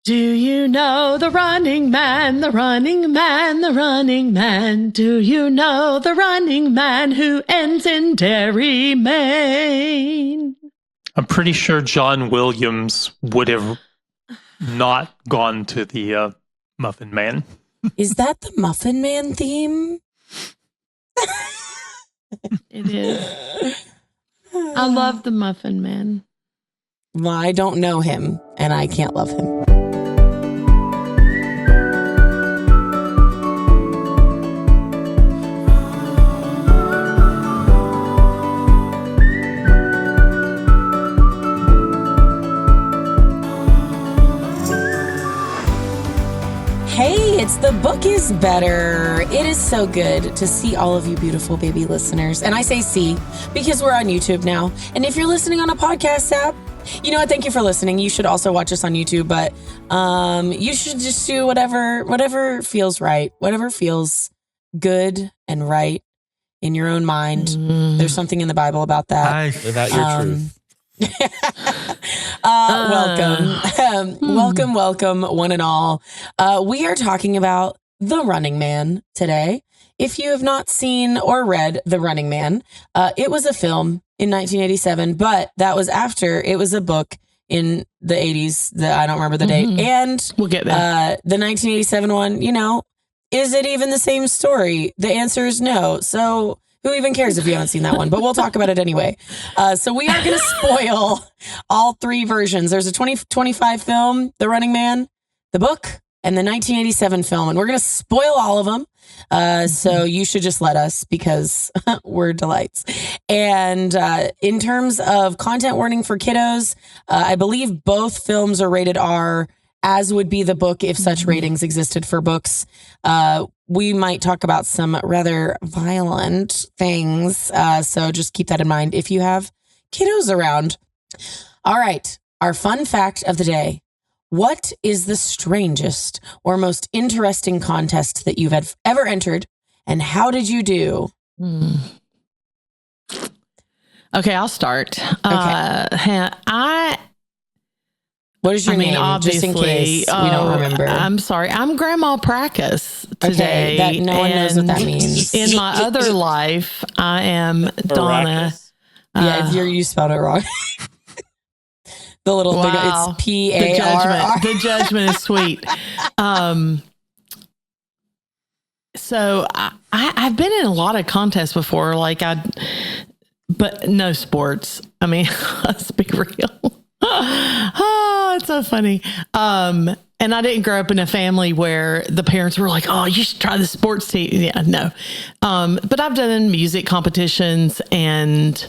Do you know the running man, the running man, the running man? Do you know the running man who ends in Dairy, Maine? I'm pretty sure John Williams would have not gone to the Muffin Man. Is that the Muffin Man theme? It is. I love the Muffin Man. Well, I don't know him, and I can't love him. Hey, it's The Book is Better. It is so good to see all of you beautiful baby listeners. And I say see because we're on YouTube now. And if you're listening on a podcast app, you know what? Thank you for listening. You should also watch us on YouTube, but you should just do whatever feels right, whatever feels good and right in your own mind. There's something in the Bible about that. I live out your truth. Welcome, one and all. We are talking about The Running Man today. If you have not seen or read The Running Man, it was a film in 1987, but that was after it was a book in the 80s. I don't remember the date. And we'll get there. The 1987 one, is it even the same story? The answer is no. So who even cares if you haven't seen that one? But we'll talk about it anyway. So we are going to spoil all three versions. There's a 2025 film, The Running Man, the book, and the 1987 film. And we're going to spoil all of them. So you should just let us because we're delights. And in terms of content warning for kiddos, I believe both films are rated R, as would be the book if such ratings existed for books. We might talk about some rather violent things. So just keep that in mind if you have kiddos around. All right. Our fun fact of the day. What is the strangest or most interesting contest that you've ever entered? And how did you do? Okay, I'll start. Okay. What is your name? Just in case we don't remember. I'm sorry. I'm Grandma Practice today. Okay, no one knows what that means. In my other life, I am Donna. Yeah, you spelled it wrong. The little thing, it's P-A-R-R. The judgment is sweet. So I've been in a lot of contests before, but no sports. I mean, let's be real. Oh, it's so funny. And I didn't grow up in a family where the parents were like, "Oh, you should try the sports team." Yeah, no. But I've done music competitions and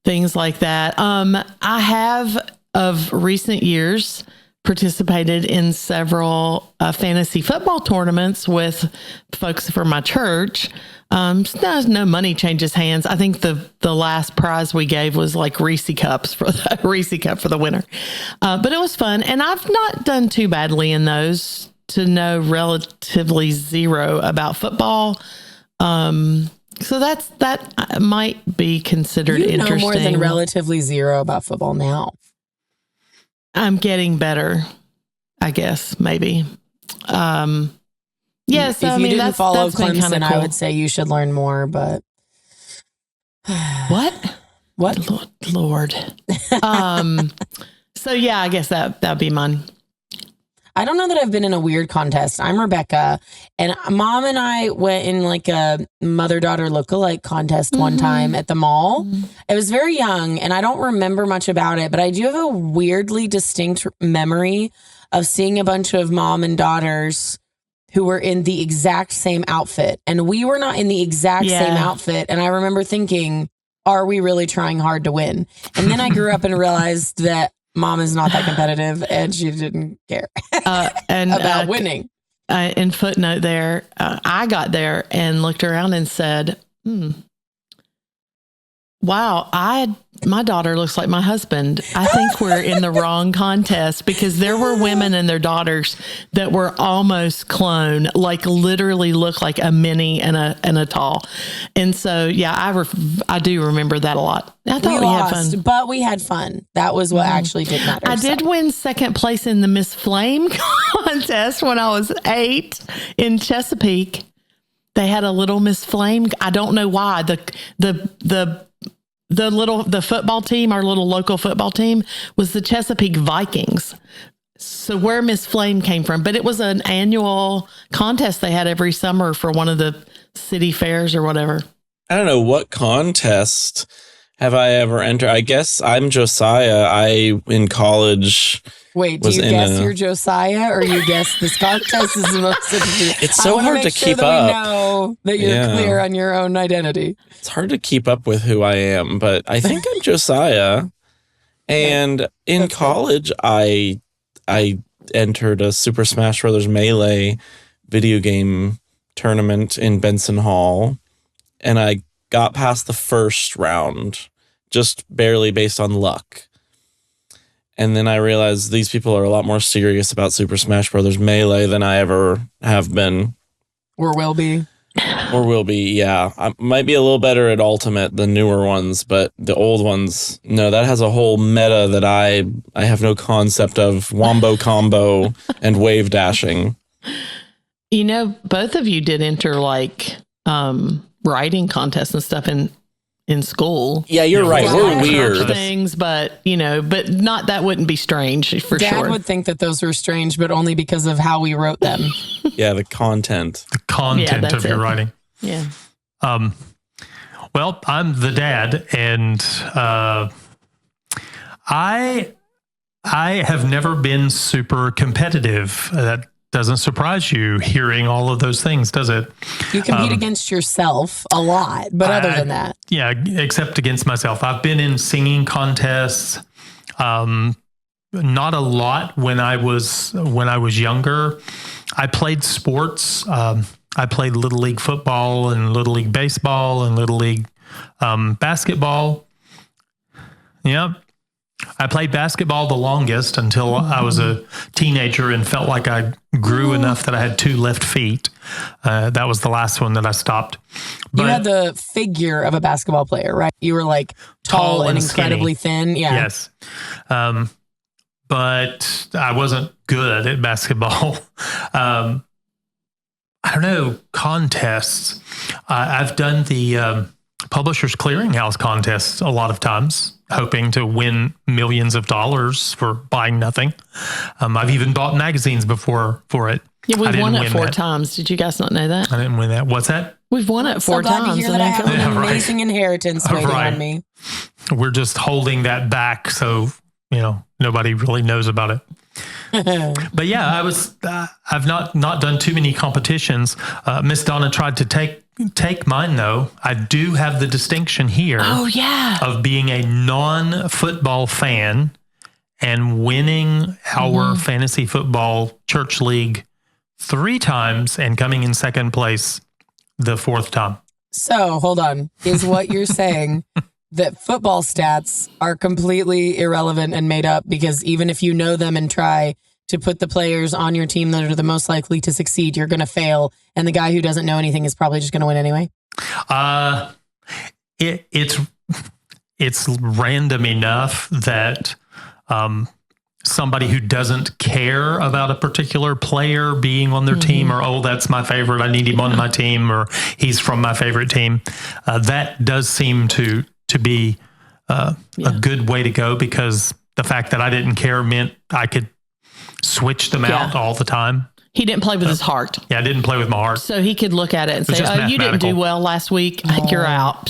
things like that. I have, of recent years, participated in several fantasy football tournaments with folks from my church. No money changes hands. I think the last prize we gave was like Reese Cup for the winner. But it was fun. And I've not done too badly in those, to know relatively zero about football. So that might be considered interesting. You know more than relatively zero about football now. I'm getting better, I guess, maybe. Yes, if you didn't follow Clemson, cool. I would say you should learn more, but... What? Lord. So, yeah, I guess that'd be mine. I don't know that I've been in a weird contest. I'm Rebekah, and Mom and I went in like a mother-daughter lookalike contest one time at the mall. I was very young, and I don't remember much about it, but I do have a weirdly distinct memory of seeing a bunch of mom and daughters who were in the exact same outfit, and we were not in the exact same outfit. And I remember thinking, are we really trying hard to win? And then I grew up and realized that Mom is not that competitive, and she didn't care about winning. In footnote there, I got there and looked around and said, Wow, my daughter looks like my husband. I think we're in the wrong contest because there were women and their daughters that were almost clone, like literally look like a mini and a tall. And so, yeah, I do remember that a lot. I thought we had fun. But we had fun. That was what actually did matter. I did win second place in the Miss Flame contest when I was 8 in Chesapeake. They had a little Miss Flame. I don't know why. The football team, our little local football team, was the Chesapeake Vikings. So where Miss Flame came from, but it was an annual contest they had every summer for one of the city fairs or whatever. I don't know what contest have I ever entered. I guess I'm Josiah. In college. Wait, do you guess you're Josiah or you guess this contest is the most interesting? It's so hard to keep up. We know that you're clear on your own identity. It's hard to keep up with who I am, but I think I'm Josiah. And in college, I entered a Super Smash Brothers Melee video game tournament in Benson Hall, and I got past the first round, just barely based on luck. And then I realized these people are a lot more serious about Super Smash Brothers Melee than I ever have been. Or will be. Or will be, yeah. I might be a little better at Ultimate, the newer ones, but the old ones, no, that has a whole meta that I have no concept of. Wombo combo and wave dashing. You know, both of you did enter like writing contests and stuff in school. Yeah, you're right. We're weird. Things, but not that wouldn't be strange for sure. Dad would think that those were strange, but only because of how we wrote them. Yeah, the content. The content of your writing. Yeah. Well, I'm the dad, and I have never been super competitive. That doesn't surprise you hearing all of those things, does it? You compete against yourself a lot, but other than that. Yeah, except against myself. I've been in singing contests, not a lot when I was younger. I played sports. I played Little League football and Little League baseball and Little League basketball. Yeah. I played basketball the longest until I was a teenager and felt like I grew enough that I had 2 left feet. That was the last one that I stopped. But you had the figure of a basketball player, right? You were like tall and incredibly thin. Yeah. Yes. But I wasn't good at basketball. I don't know, contests. I've done the Publishers Clearinghouse contests a lot of times, hoping to win millions of dollars for buying nothing. I've even bought magazines before for it. Yeah, we've won it 4 times. Did you guys not know that? I didn't win that. What's that? We've won it 4 times. So glad to hear that I have an amazing inheritance waiting on me. We're just holding that back so, nobody really knows about it. But yeah, I've not done too many competitions. Miss Donna tried to take mine though. I do have the distinction here of being a non-football fan and winning our fantasy football church league 3 times and coming in second place the 4th time. So hold on. Is what you're saying that football stats are completely irrelevant and made up because even if you know them and try to put the players on your team that are the most likely to succeed, you're going to fail. And the guy who doesn't know anything is probably just going to win anyway. It's random enough that somebody who doesn't care about a particular player being on their team or, that's my favorite, I need him on my team, or he's from my favorite team. That does seem to be a good way to go because the fact that I didn't care meant I could switch them out all the time. He didn't play with his heart. Yeah, I didn't play with my heart. So he could look at it and say, you didn't do well last week. You're out.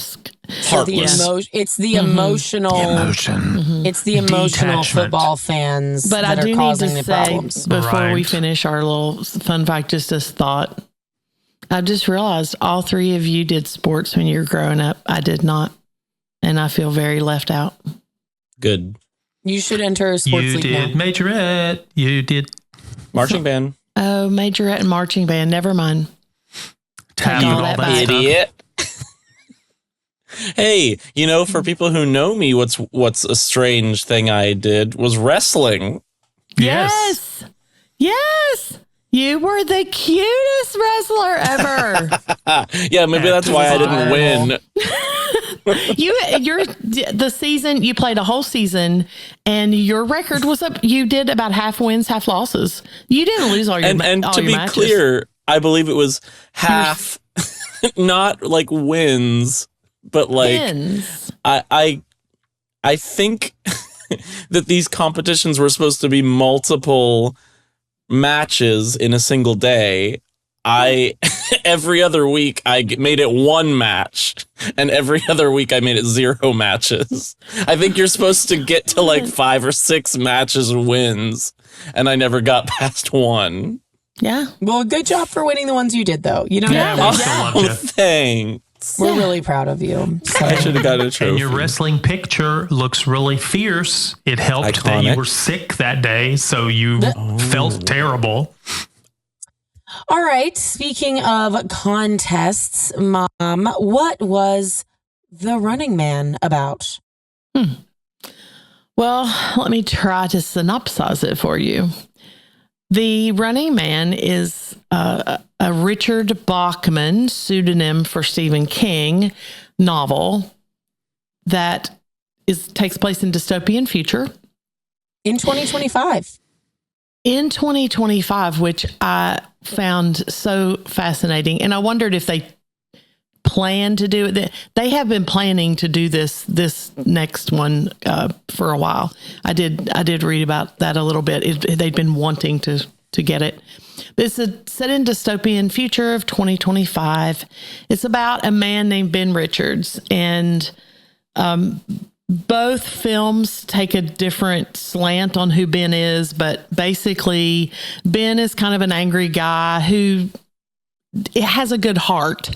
So it's the emotional it's the emotional football fans but that I do are causing need to the problems. say, before we finish our little fun fact, just as thought, I just realized all 3 of you did sports when you were growing up. I did not. And I feel very left out. Good. You should enter a sports league now. You did majorette. You did marching band. Oh, majorette and marching band. Never mind. Tap and all that idiot. Hey, for people who know me, what's a strange thing I did was wrestling. Yes. You were the cutest wrestler ever. Yeah, maybe that's why I didn't win. You played a whole season and your record was up. You did about half wins, half losses. You didn't lose all your and all to your be matches. clear, I believe it was half, not like wins, but like Wins. I think that these competitions were supposed to be multiple matches in a single day. Every other week I made it one match, and every other week I made it 0 matches. I think you're supposed to get to like 5 or 6 matches wins, and I never got past 1. Yeah. Well, good job for winning the ones you did, though. You know, Yeah, we still love you. Thanks. we're really proud of you. So. I should have got a trophy. And your wrestling picture looks really fierce. It helped that you Iconic. were sick that day, so you felt terrible. All right. Speaking of contests, Mom, what was The Running Man about? Well, let me try to synopsize it for you. The Running Man is a Richard Bachman pseudonym for Stephen King novel that takes place in dystopian future. In 2025. In 2025, which I found so fascinating. And I wondered if they plan to do it. They have been planning to do this next one for a while. I did read about that a little bit. They'd been wanting to get it. It's set in dystopian future of 2025. It's about a man named Ben Richards, and both films take a different slant on who Ben is, but basically Ben is kind of an angry guy who has a good heart,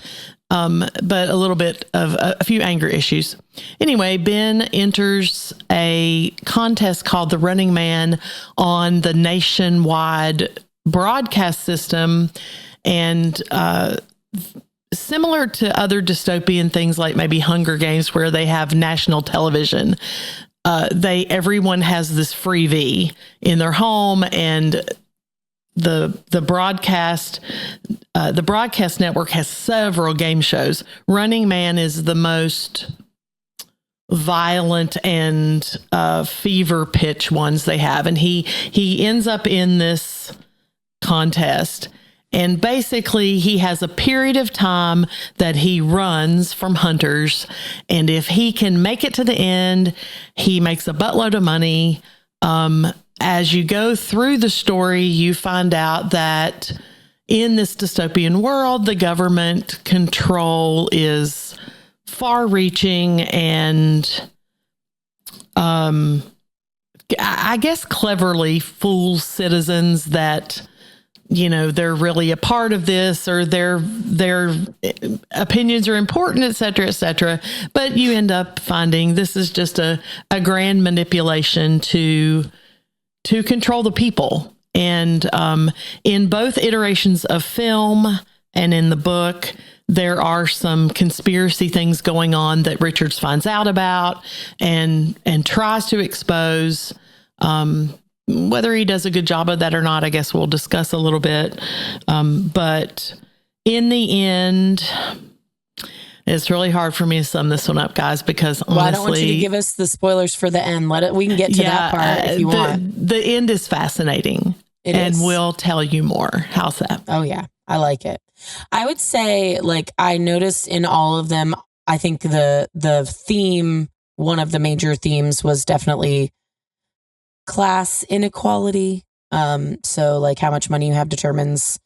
but a little bit of a few anger issues. Anyway, Ben enters a contest called The Running Man on the nationwide broadcast system, and similar to other dystopian things like maybe Hunger Games, where they have national television, everyone has this freebie in their home, and the broadcast network has several game shows. Running Man is the most violent and fever pitch ones they have, and he ends up in this contest. And basically, he has a period of time that he runs from hunters. And if he can make it to the end, he makes a buttload of money. As you go through the story, you find out that in this dystopian world, the government control is far-reaching and, I guess, cleverly fools citizens that they're really a part of this, or their opinions are important, et cetera, et cetera. But you end up finding this is just a grand manipulation to control the people. And in both iterations of film and in the book, there are some conspiracy things going on that Richards finds out about and tries to expose. Whether he does a good job of that or not, I guess we'll discuss a little bit. But in the end, it's really hard for me to sum this one up, guys, because honestly, Well, I don't want you to give us the spoilers for the end. We can get to that part if you want. The end is fascinating. It is. We'll tell you more. How's that? Oh, yeah. I like it. I would say, I noticed in all of them, I think the theme, one of the major themes was definitely class inequality. So how much money you have determines,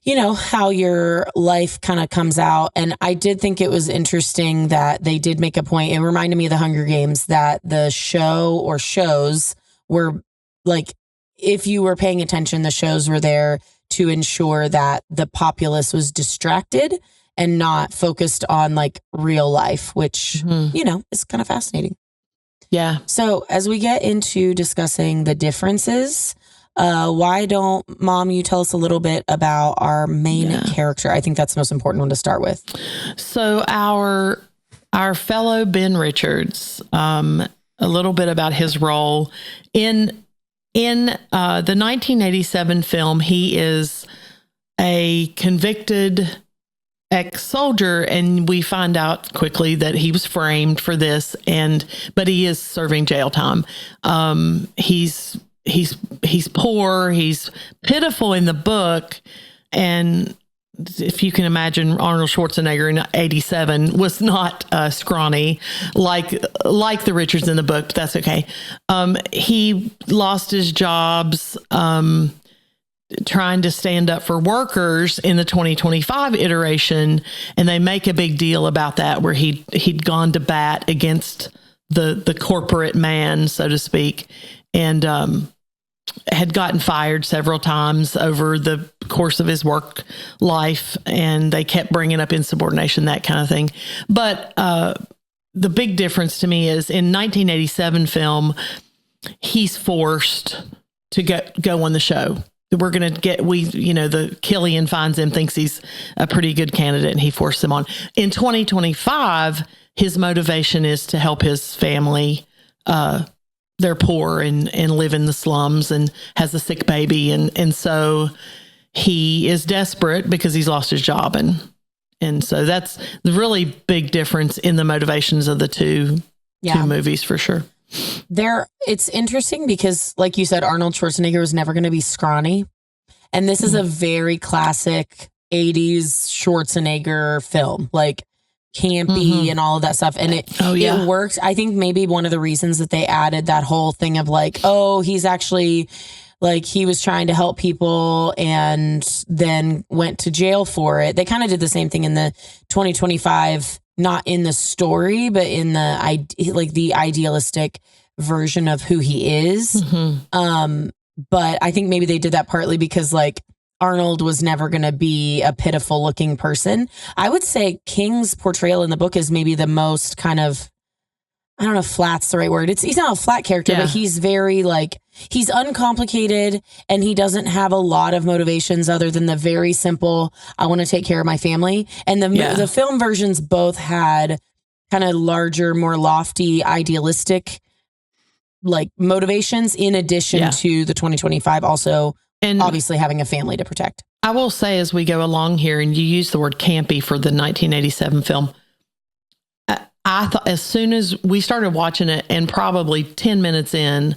how your life kind of comes out. And I did think it was interesting that they did make a point. It reminded me of the Hunger Games, that the show or shows were if you were paying attention, the shows were there to ensure that the populace was distracted and not focused on real life, which, is kind of fascinating. Yeah. So as we get into discussing the differences, why don't, Mom, you tell us a little bit about our main character? I think that's the most important one to start with. So our our fellow Ben Richards, a little bit about his role in the 1987 film. He is a convicted ex-soldier, and we find out quickly that he was framed for this, but he is serving jail time. He's poor, he's pitiful in the book, and if you can imagine, Arnold Schwarzenegger in 87 was not scrawny like the Richards in the book, but that's okay. He lost his jobs trying to stand up for workers in the 2025 iteration, and they make a big deal about that, where he'd gone to bat against the corporate man, so to speak, and had gotten fired several times over the course of his work life, and they kept bringing up insubordination, that kind of thing. But the big difference to me is in 1987 film, he's forced to go on the show. We're going to the Killian finds him, thinks he's a pretty good candidate, and he forced him on. In 2025, his motivation is to help his family. They're poor and live in the slums and has a sick baby. And so he is desperate because he's lost his job. And so that's the really big difference in the motivations of the two movies, for sure. It's interesting because, like you said, Arnold Schwarzenegger was never going to be scrawny. And this is a very classic 80s Schwarzenegger film. Like, campy and all of that stuff, and it worked. I think maybe one of the reasons that they added that whole thing of like, oh, he's actually like, he was trying to help people and then went to jail for it. They kind of did the same thing in the 2025, not in the story, but in the idealistic version of who he is. But I think maybe they did that partly because like Arnold was never going to be a pitiful looking person. I would say King's portrayal in the book is maybe the most kind of, I don't know if flat's the right word. He's not a flat character, but he's very like, he's uncomplicated, and he doesn't have a lot of motivations other than the very simple, I want to take care of my family. And the film versions both had kind of larger, more lofty, idealistic like motivations, in addition to the 2025 also. And obviously having a family to protect. I will say, as we go along here, and you use the word campy for the 1987 film, I thought as soon as we started watching it, and probably 10 minutes in,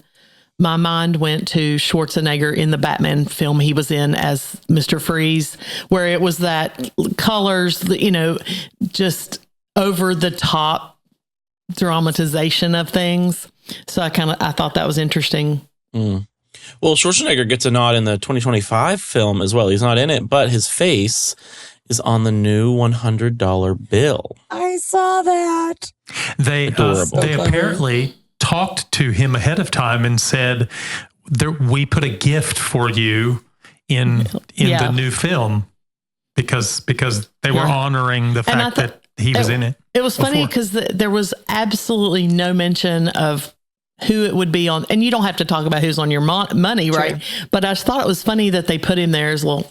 my mind went to Schwarzenegger in the Batman film he was in as Mr. Freeze, where it was that colors, just over the top dramatization of things. So I thought that was interesting. Well, Schwarzenegger gets a nod in the 2025 film as well. He's not in it, but his face is on the new $100 bill. I saw that. They apparently talked to him ahead of time and said, we put a gift for you in the new film because they were honoring the fact that he was in it. It was funny because there was absolutely no mention of who it would be on, and you don't have to talk about who's on your money, right? But I just thought it was funny that they put him there as a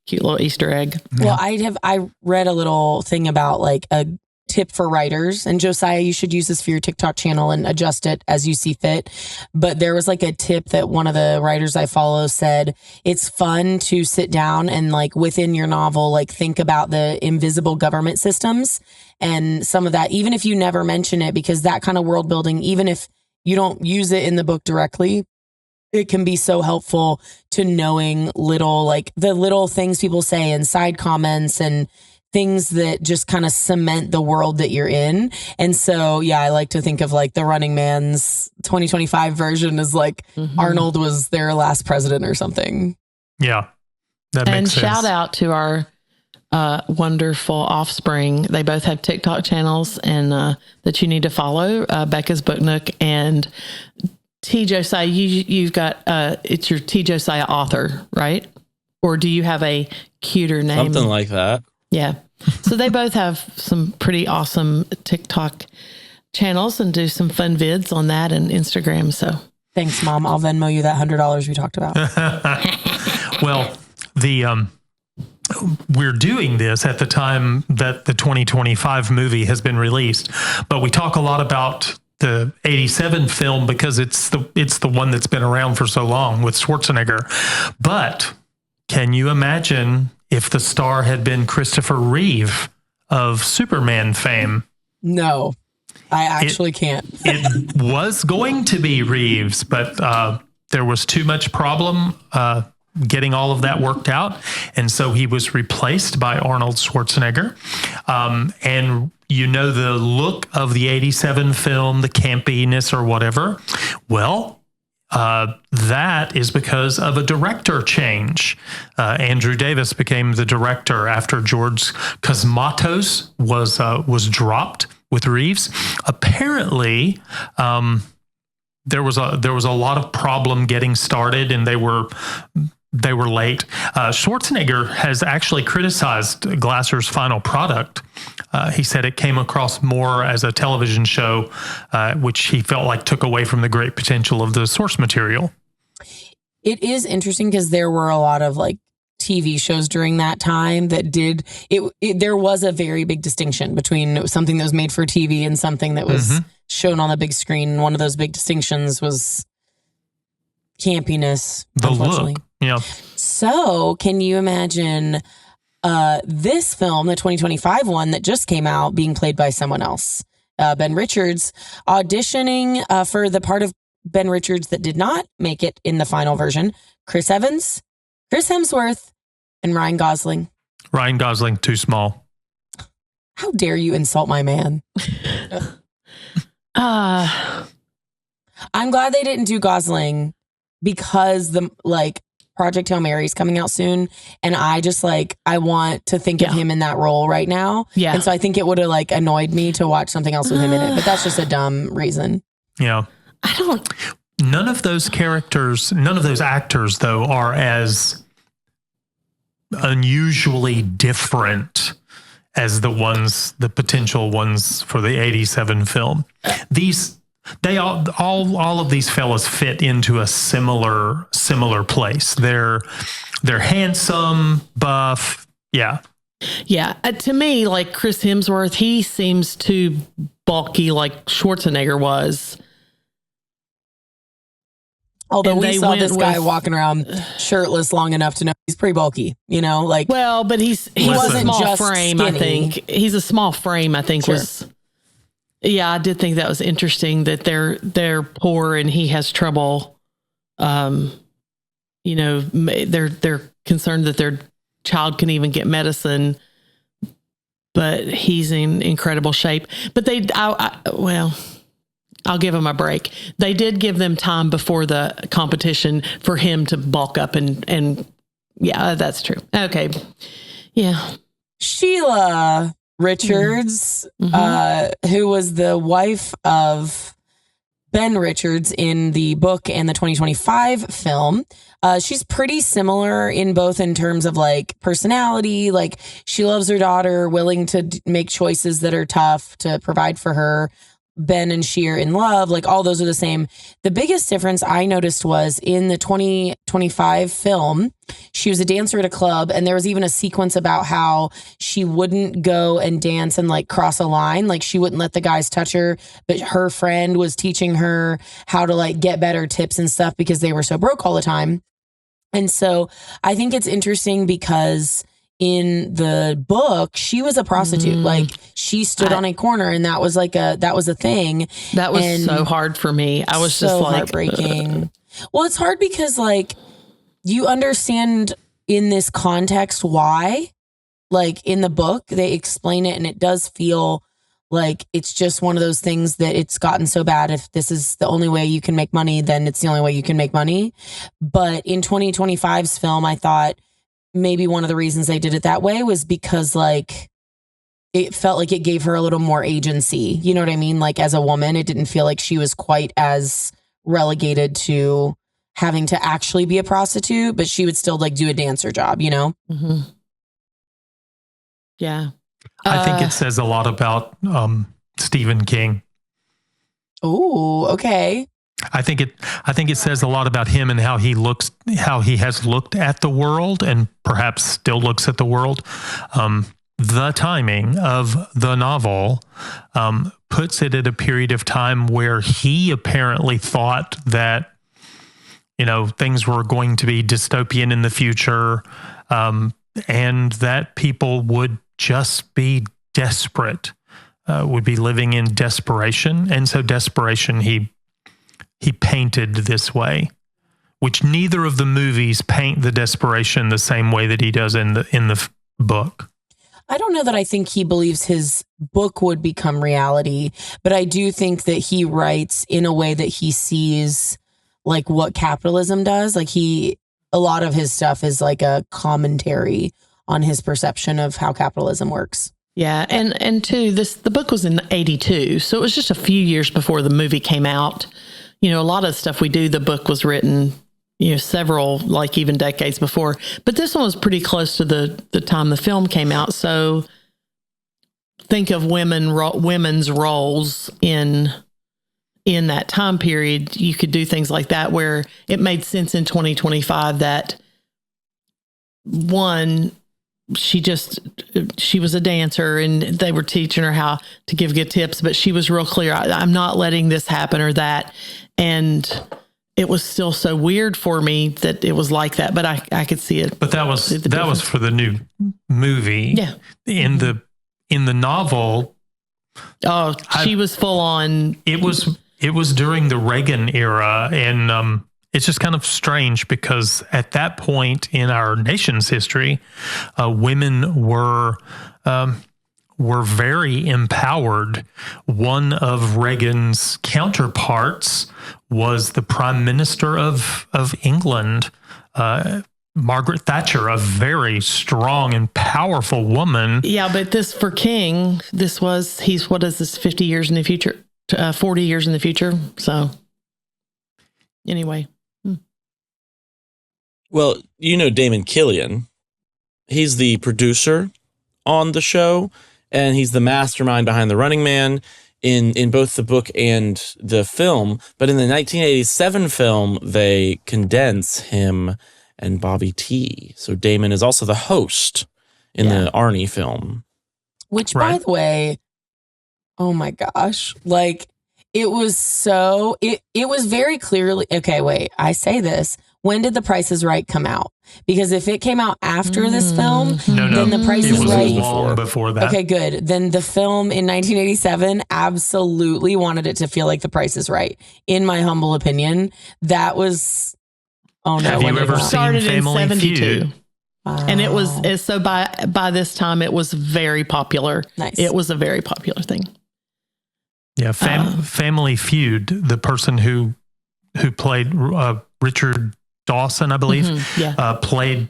cute little Easter egg. Well, I read a little thing about like a tip for writers, and Josiah, you should use this for your TikTok channel and adjust it as you see fit. But there was like a tip that one of the writers I follow said, it's fun to sit down and like within your novel, like think about the invisible government systems and some of that, even if you never mention it, because that kind of world building, even if you don't use it in the book directly, it can be so helpful to knowing the little things people say and side comments and things that just kind of cement the world that you're in. And so, I like to think of like the Running Man's 2025 version as like Arnold was their last president or something. Yeah, that makes sense. And shout out to our wonderful offspring. They both have TikTok channels and that you need to follow, Becca's Book Nook and T. Josiah. You've got it's your T. Josiah author, right? Or do you have a cuter name? Something like that. Yeah. So they both have some pretty awesome TikTok channels and do some fun vids on that and Instagram. So thanks, Mom. I'll Venmo you that $100 we talked about. Well, we're doing this at the time that the 2025 movie has been released, but we talk a lot about the 87 film because it's the one that's been around for so long with Schwarzenegger. But can you imagine if the star had been Christopher Reeve of Superman fame? No, I actually can't. It was going to be Reeves, but there was too much problem getting all of that worked out. And so he was replaced by Arnold Schwarzenegger. And you know the look of the 87 film, the campiness or whatever. Well, that is because of a director change. Andrew Davis became the director after George Cosmatos was dropped with Reeves. Apparently, there was a lot of problem getting started, and they were late. Schwarzenegger has actually criticized Glasser's final product. He said it came across more as a television show, which he felt like took away from the great potential of the source material. It is interesting because there were a lot of like TV shows during that time that did it. There was a very big distinction between something that was made for TV and something that was shown on the big screen. And one of those big distinctions was campiness. The look. Yeah. So can you imagine this film, the 2025 one that just came out, being played by someone else? Ben Richards auditioning for the part of Ben Richards that did not make it in the final version. Chris Evans, Chris Hemsworth, and Ryan Gosling. Ryan Gosling, too small. How dare you insult my man? I'm glad they didn't do Gosling because Project Hail Mary is coming out soon, and I just I want to think of him in that role right now. Yeah, and so I think it would have annoyed me to watch something else with him in it, but that's just a dumb reason. Yeah, None of those characters, none of those actors, though, are as unusually different as the potential ones for the 87 film. All of these fellas fit into a similar place. They're handsome, buff. Yeah. Yeah. To me, Chris Hemsworth, he seems too bulky like Schwarzenegger was. Although we saw this guy walking around shirtless long enough to know he's pretty bulky, Well, but he wasn't a small frame, skinny. I think. He's a small frame, I think, sure. Yeah, I did think that was interesting that they're poor and he has trouble. They're concerned that their child can even get medicine, but he's in incredible shape. But I'll give him a break. They did give them time before the competition for him to bulk up and yeah, that's true. Okay. Yeah. Sheila Richards, who was the wife of Ben Richards in the book and the 2025 film. She's pretty similar in both in terms of personality. She loves her daughter, willing to make choices that are tough to provide for her. Ben and she are in love. All those are the same. The biggest difference I noticed was in the 2025 film, she was a dancer at a club, and there was even a sequence about how she wouldn't go and dance and cross a line. She wouldn't let the guys touch her, but her friend was teaching her how to get better tips and stuff because they were so broke all the time. And so I think it's interesting because in the book, she was a prostitute. She stood on a corner, and that was a thing. That was so hard for me. I was so heartbreaking. Well, it's hard because you understand in this context why. In the book, they explain it, and it does feel like it's just one of those things that it's gotten so bad. If this is the only way you can make money, then it's the only way you can make money. But in 2025's film, I thought maybe one of the reasons they did it that way was because it felt like it gave her a little more agency. You know what I mean? As a woman, it didn't feel like she was quite as relegated to having to actually be a prostitute, but she would still do a dancer job, Mm-hmm. Yeah. I think it says a lot about Stephen King. Oh, okay. I think it says a lot about him and how he has looked at the world and perhaps still looks at the world. The timing of the novel puts it at a period of time where he apparently thought that, things were going to be dystopian in the future, and that people would just be desperate, would be living in desperation. And so desperation, he painted this way, which neither of the movies paint the desperation the same way that he does in the book. I don't know that I think he believes his book would become reality, but I do think that he writes in a way that he sees like what capitalism does. Like a lot of his stuff is like a commentary on his perception of how capitalism works. Yeah. And too, the book was in 1982. So it was just a few years before the movie came out. A lot of stuff we do, the book was written, several, like even decades before. But this one was pretty close to the time the film came out. So think of women's roles in that time period. You could do things like that where it made sense in 2025 that one, she was a dancer and they were teaching her how to give good tips, but she was real clear. I'm not letting this happen or that. And it was still so weird for me that it was like that, but I could see it. But that was for the new movie. Yeah. In the novel. Oh, she was full on. It was during the Reagan era. And, it's just kind of strange because at that point in our nation's history, women were very empowered. One of Reagan's counterparts was the Prime Minister of England, Margaret Thatcher, a very strong and powerful woman. Yeah, but for King, he's 50 years in the future, 40 years in the future. So anyway. Well, Damon Killian, he's the producer on the show, and he's the mastermind behind The Running Man in both the book and the film. But in the 1987 film, they condense him and Bobby T. So Damon is also the host in the Arnie film. Which, by the way, oh my gosh, like it was very clearly, okay, wait, I say this. When did The Price is Right come out? Because if it came out after this film, then The Price is Right. It was long before that. Okay, good. Then the film in 1987 absolutely wanted it to feel like The Price is Right. In my humble opinion, that was. Oh no! Have you ever seen Family Feud? Wow. And it was so by this time it was very popular. Nice. It was a very popular thing. Yeah, Family Feud. The person who played Richard Dawson, I believe, played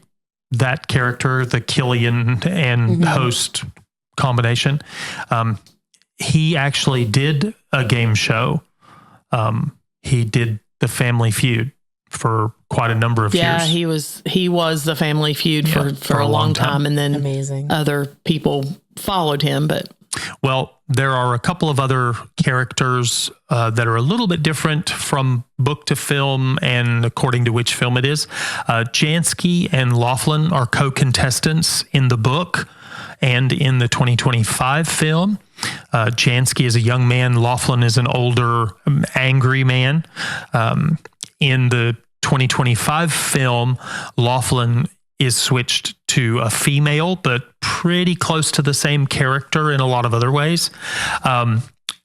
that character, the Killian and host combination. He actually did a game show. He did the Family Feud for quite a number of years. Yeah, he was the Family Feud for a long time, and then other people followed him. Well, there are a couple of other characters that are a little bit different from book to film and according to which film it is. Jansky and Laughlin are co-contestants in the book and in the 2025 film. Jansky is a young man. Laughlin is an older, angry man. In the 2025 film, Laughlin is switched to a female, but pretty close to the same character in a lot of other ways.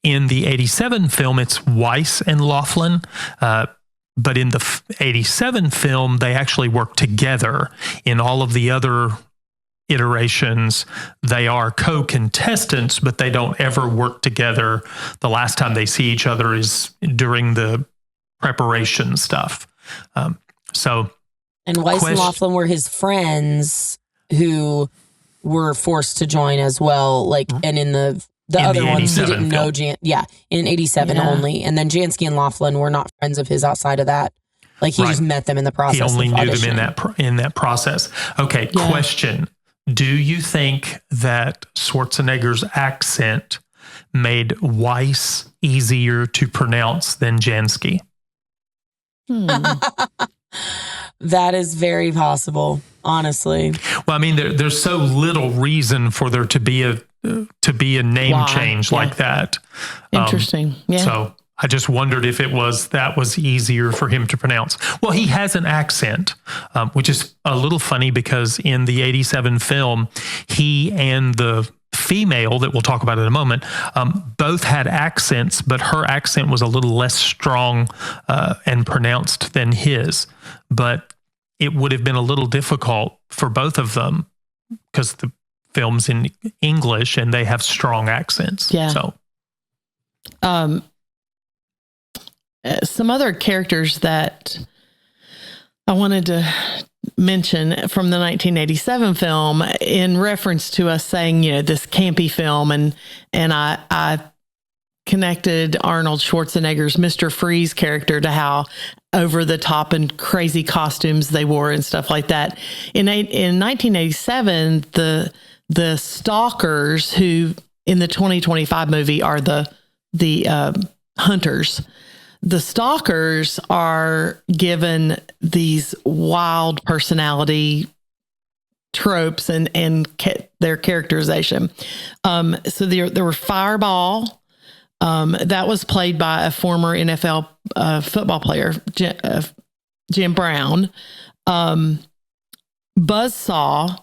In the 87 film, it's Weiss and Laughlin. But in the 87 film, they actually work together. In all of the other iterations, they are co-contestants, but they don't ever work together. The last time they see each other is during the preparation stuff. And Weiss and Laughlin were his friends who were forced to join as well. And in the other ones, he didn't know in 87 only. And then Jansky and Laughlin were not friends of his outside of that. He just met them in the process. He only knew them in that process. Okay, question. Do you think that Schwarzenegger's accent made Weiss easier to pronounce than Jansky? That is very possible, honestly. Well, I mean, there's so little reason for there to be a name change like that. Interesting. Yeah. So I just wondered if that was easier for him to pronounce. Well, he has an accent, which is a little funny because in the 87 film, he and the female that we'll talk about in a moment, both had accents, but her accent was a little less strong and pronounced than his. But it would have been a little difficult for both of them because the film's in English and they have strong accents. Yeah. So, some other characters that I wanted to mention from the 1987 film in reference to us saying, this campy film, and I connected Arnold Schwarzenegger's Mr. Freeze character to how over the top and crazy costumes they wore and stuff like that. In 1987, the stalkers, who in the 2025 movie are the hunters. The stalkers are given these wild personality tropes and their characterization. So there were Fireball. That was played by a former NFL football player, Jim Brown. Buzzsaw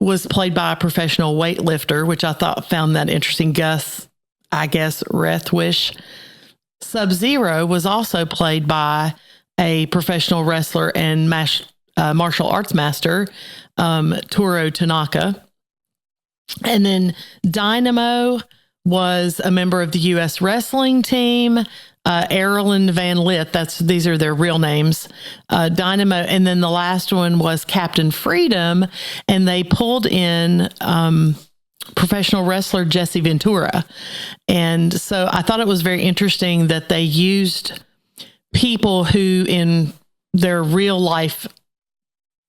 was played by a professional weightlifter, which I found that interesting. Gus, I guess, Rethwish. Sub-Zero was also played by a professional wrestler and martial arts master, Toru Tanaka. And then Dynamo was a member of the U.S. wrestling team, Erlen Van Lith. These are their real names, Dynamo. And then the last one was Captain Freedom, and they pulled in professional wrestler Jesse Ventura. And so I thought it was very interesting that they used people who in their real life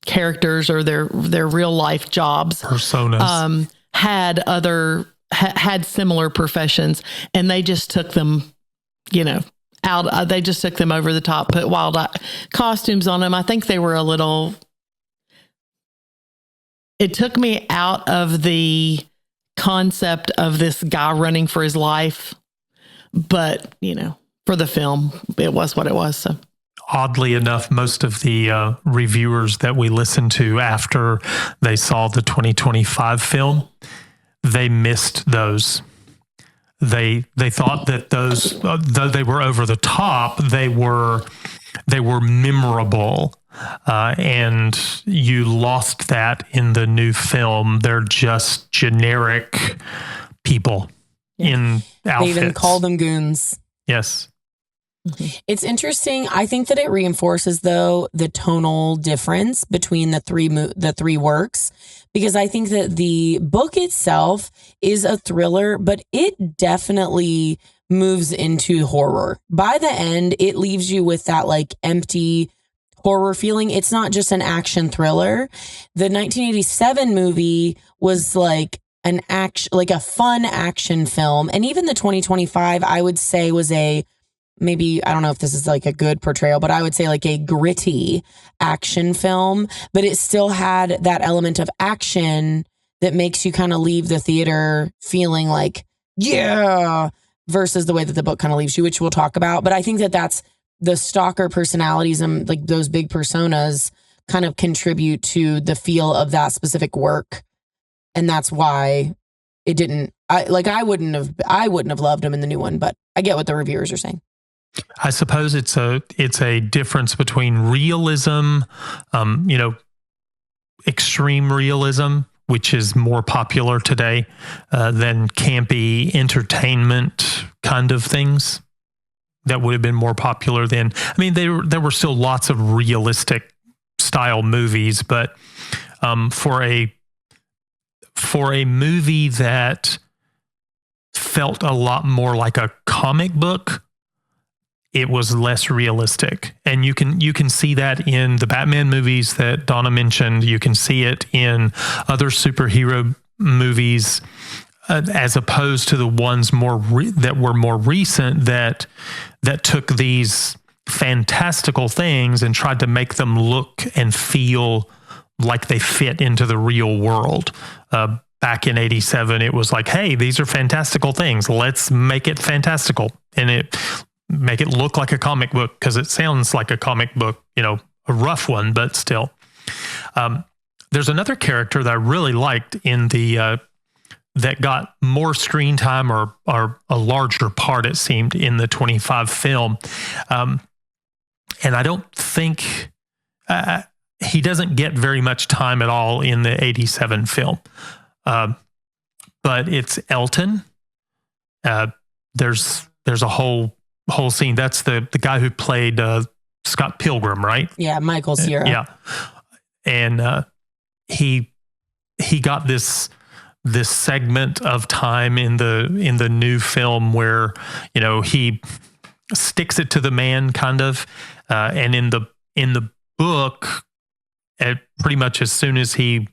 characters or their real life jobs personas had similar professions, and they just took them, out. They just took them over the top, put wild costumes on them. I think they were it took me out of the concept of this guy running for his life, but for the film, it was what it was. So oddly enough, most of the reviewers that we listened to after they saw the 2025 film, they missed those. They thought that those, though they were over the top, they were memorable. And you lost that in the new film. They're just generic people in outfits. They even call them goons. Yes. It's interesting. I think that it reinforces, though, the tonal difference between the three works, because I think that the book itself is a thriller, but it definitely moves into horror. By the end, it leaves you with that empty horror feeling. It's not just an action thriller. The 1987 movie was a fun action film, and even the 2025, I would say, was maybe, I don't know if this is a good portrayal, but I would say a gritty action film, but it still had that element of action that makes you kind of leave the theater feeling yeah, versus the way that the book kind of leaves you, which we'll talk about. But I think that that's the stalker personalities and those big personas kind of contribute to the feel of that specific work. And that's why it didn't, I wouldn't have loved them in the new one, but I get what the reviewers are saying. I suppose it's a difference between realism, extreme realism, which is more popular today, than campy entertainment kind of things that would have been more popular then. I mean, there were still lots of realistic style movies, but for a movie that felt a lot more like a comic book, it was less realistic. And you can see that in the Batman movies that Donna mentioned. You can see it in other superhero movies, as opposed to the ones that were more recent that took these fantastical things and tried to make them look and feel like they fit into the real world. Back in 87, it was like, hey, these are fantastical things. Let's make it fantastical and make it look like a comic book, because it sounds like a comic book, a rough one, but still. There's another character that I really liked in the that got more screen time or a larger part, it seemed, in the 25 film. And I don't think he doesn't get very much time at all in the 87 film. But it's Elton. There's a whole scene. That's the guy who played Scott Pilgrim, right? Yeah, Michael Cera. Yeah, and he got this segment of time in the new film where he sticks it to the man, kind of, and in the book, pretty much as soon as he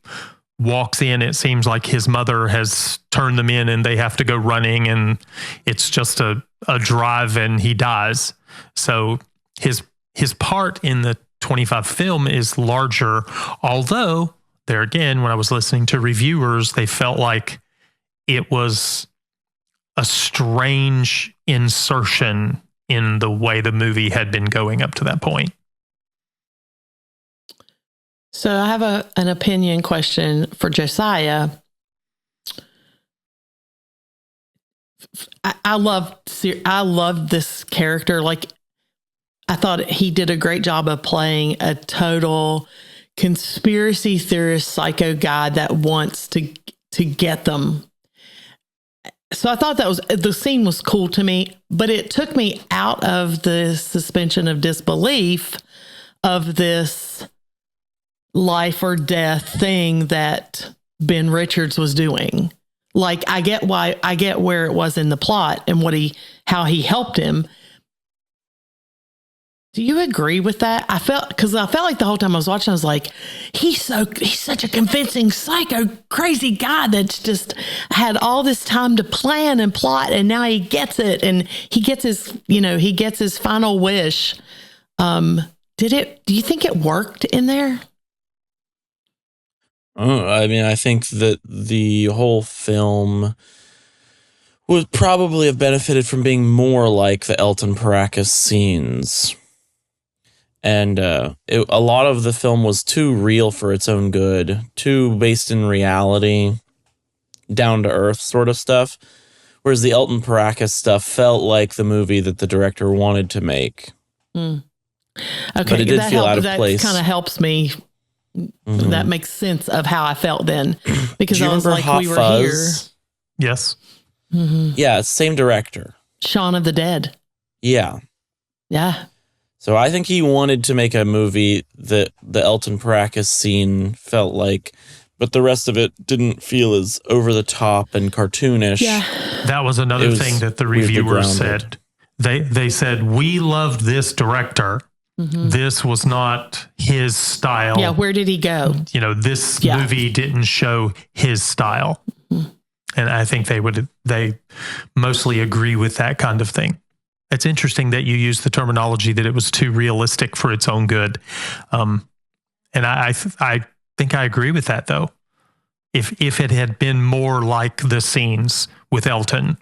walks in, it seems like his mother has turned them in and they have to go running, and it's just a drive and he dies. So his part in the 25 film is larger, although there again, when I was listening to reviewers, they felt like it was a strange insertion in the way the movie had been going up to that point. So I have an opinion question for Josiah. I loved this character. Like, I thought he did a great job of playing a total conspiracy theorist psycho guy that wants to get them. So I thought the scene was cool to me, but it took me out of the suspension of disbelief of this life or death thing that Ben Richards was doing. Like, I get where it was in the plot and how he helped him. Do you agree with that? I felt like the whole time I was watching, I was like, he's such a convincing psycho crazy guy that's just had all this time to plan and plot, and now he gets it, and he gets his final wish. Do you think it worked in there? Oh, I mean, I think that the whole film would probably have benefited from being more like the Elton Paracas scenes. And a lot of the film was too real for its own good, too based in reality, down to earth sort of stuff. Whereas the Elton Paracas stuff felt like the movie that the director wanted to make. Okay, but it did feel out of place. That kind of helps me. Mm-hmm. That makes sense of how I felt then, because I was like, Hot we were Fuzz? here. Yes. Mm-hmm. Yeah, same director. Shaun of the Dead. Yeah. Yeah. So I think he wanted to make a movie that the Elton Paracas scene felt like, but the rest of it didn't feel as over the top and cartoonish. Yeah. That was another thing that the reviewers said. They said, we loved this director. Mm-hmm. This was not his style. Yeah, where did he go? This movie didn't show his style. Mm-hmm. And I think they mostly agree with that kind of thing. It's interesting that you use the terminology that it was too realistic for its own good. And I think I agree with that, though. If it had been more like the scenes with Elton,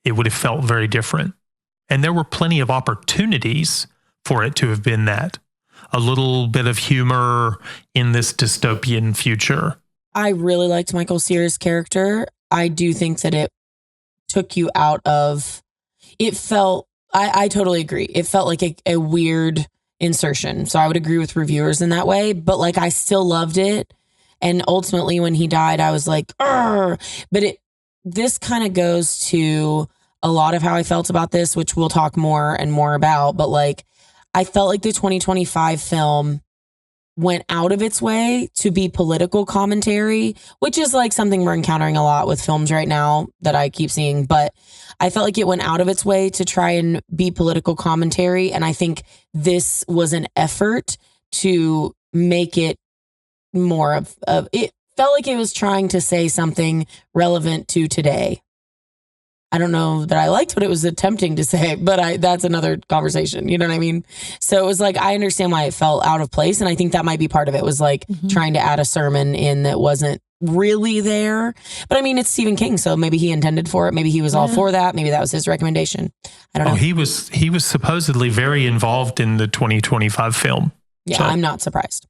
it would have felt very different. And there were plenty of opportunities for it to have been that. A little bit of humor in this dystopian future. I really liked Michael Cera's character. I do think that it took you out of... It felt... I totally agree. It felt like a weird insertion. So I would agree with reviewers in that way. But like, I still loved it. And ultimately, when he died, I was like, "Arr!" But this kind of goes to a lot of how I felt about this, which we'll talk more and more about. But like, I felt like the 2025 film went out of its way to be political commentary, which is like something we're encountering a lot with films right now that I keep seeing. But I felt like it went out of its way to try and be political commentary. And I think this was an effort to make it more of it felt like it was trying to say something relevant to today. I don't know that I liked what it was attempting to say, but that's another conversation. You know what I mean? So it was like, I understand why it felt out of place. And I think that might be part of it, was like trying to add a sermon in that wasn't really there. But I mean, it's Stephen King, so maybe he intended for it. Maybe he was all for that. Maybe that was his recommendation. I don't know. He was supposedly very involved in the 2025 film. Yeah, so. I'm not surprised.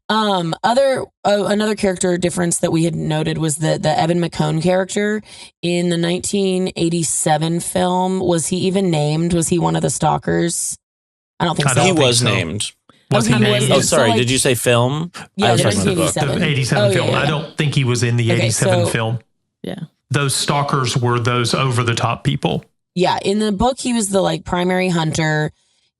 Another character difference that we had noted was the Evan McCone character in the 1987 film. Was he even named? Was he one of the stalkers? I don't think so. He was named. Was he named? Oh, sorry. Did you say film? Yeah, I was talking about the 87 film. Yeah. I don't think he was in the 87 film. Yeah. Those stalkers were those over the top people. Yeah. In the book, he was the like primary hunter.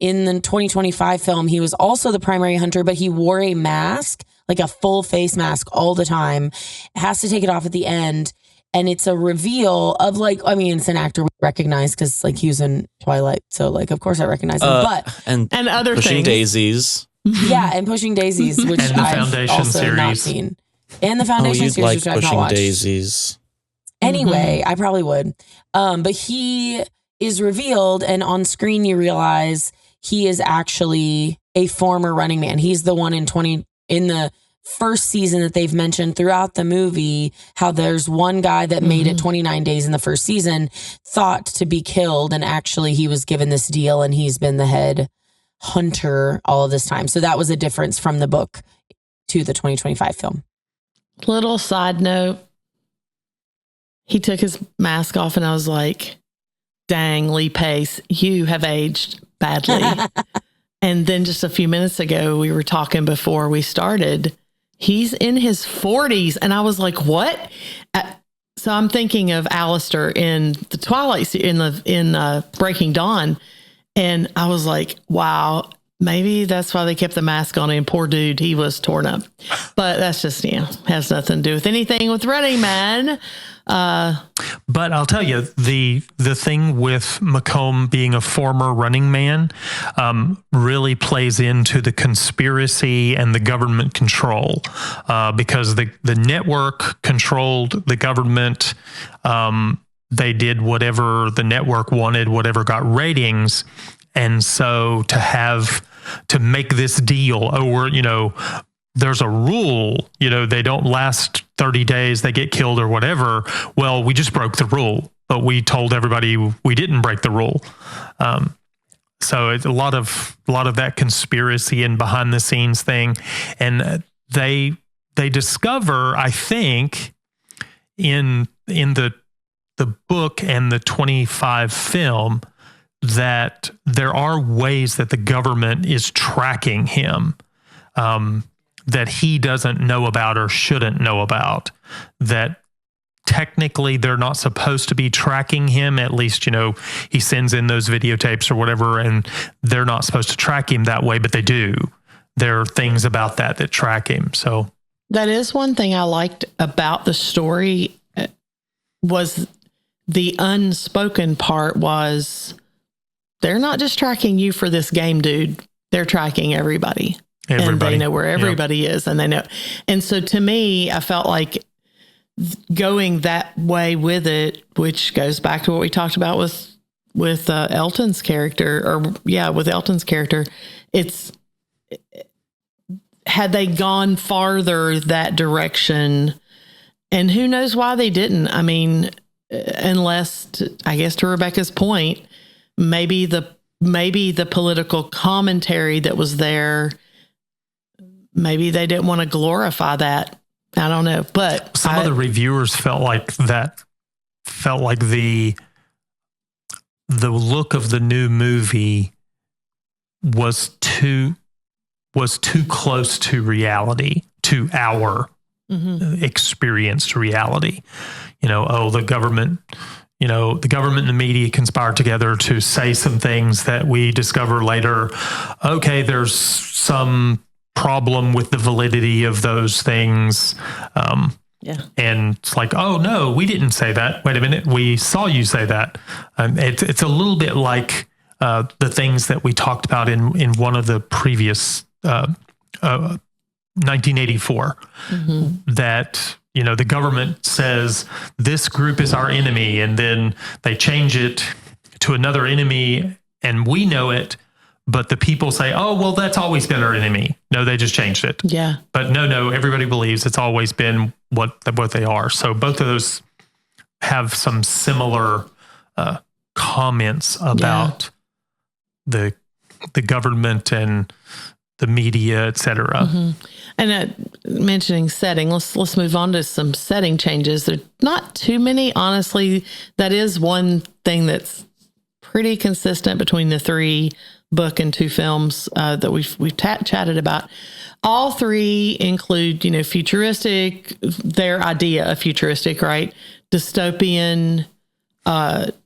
In the 2025 film, he was also the primary hunter, but he wore a mask, like a full face mask all the time. Has to take it off at the end. And it's a reveal of like, I mean, it's an actor we recognize because like he was in Twilight. So like, of course I recognize him, but. And other Pushing things. Daisies. Yeah. And Pushing Daisies, which and the I've Foundation also series. not seen. And the Foundation series, like which I've not Pushing watched. Daisies. Anyway, I probably would. But he is revealed, and on screen you realize he is actually a former Running Man. He's the one in the first season that they've mentioned throughout the movie, how there's one guy that made it 29 days in the first season, thought to be killed, and actually he was given this deal, and he's been the head hunter all of this time. So that was a difference from the book to the 2025 film. Little side note. He took his mask off and I was like, dang, Lee Pace, you have aged badly. And then just a few minutes ago, we were talking before we started, he's in his 40s. And I was like, what? So I'm thinking of Alistair in the Twilight, in Breaking Dawn. And I was like, wow, maybe that's why they kept the mask on him. Poor dude, he was torn up. But that's just, has nothing to do with anything with Running Man. But I'll tell you, the thing with McComb being a former Running Man really plays into the conspiracy and the government control, because the network controlled the government. They did whatever the network wanted, whatever got ratings. And so to make this deal, there's a rule, they don't last 30 days, they get killed or whatever. Well, we just broke the rule, but we told everybody we didn't break the rule. So it's a lot of that conspiracy and behind the scenes thing. And they discover, I think, in the book and the 25 film, that there are ways that the government is tracking him, that he doesn't know about or shouldn't know about, that technically they're not supposed to be tracking him. At least, he sends in those videotapes or whatever, and they're not supposed to track him that way, but they do. There are things about that track him. So that is one thing I liked about the story, was the unspoken part was they're not just tracking you for this game, dude. They're tracking everybody. And they know where everybody is, and they know. And so to me, I felt like going that way with it, which goes back to what we talked about with Elton's character, with Elton's character, had they gone farther that direction, and who knows why they didn't. I mean, unless, I guess to Rebekah's point, maybe the political commentary that was there, maybe they didn't want to glorify that. I don't know, but some of the reviewers felt like the look of the new movie was too close to reality, to our experienced reality. The government, the government and the media conspired together to say some things that we discover later. Okay, there's some problem with the validity of those things. And it's like, oh no, we didn't say that. Wait a minute, we saw you say that. It's a little bit like the things that we talked about in one of the previous 1984, that the government says this group is our enemy, and then they change it to another enemy, and we know it, but the people say, oh, well, that's always been our enemy. No, they just changed it. Yeah. But no, everybody believes it's always been what they are. So both of those have some similar comments about the government and the media, et cetera. Mm-hmm. And mentioning setting, let's move on to some setting changes. There's not too many, honestly. That is one thing that's pretty consistent between the 3 book and 2 films that we've chatted about. All 3 include, futuristic, their idea of futuristic, right? Dystopian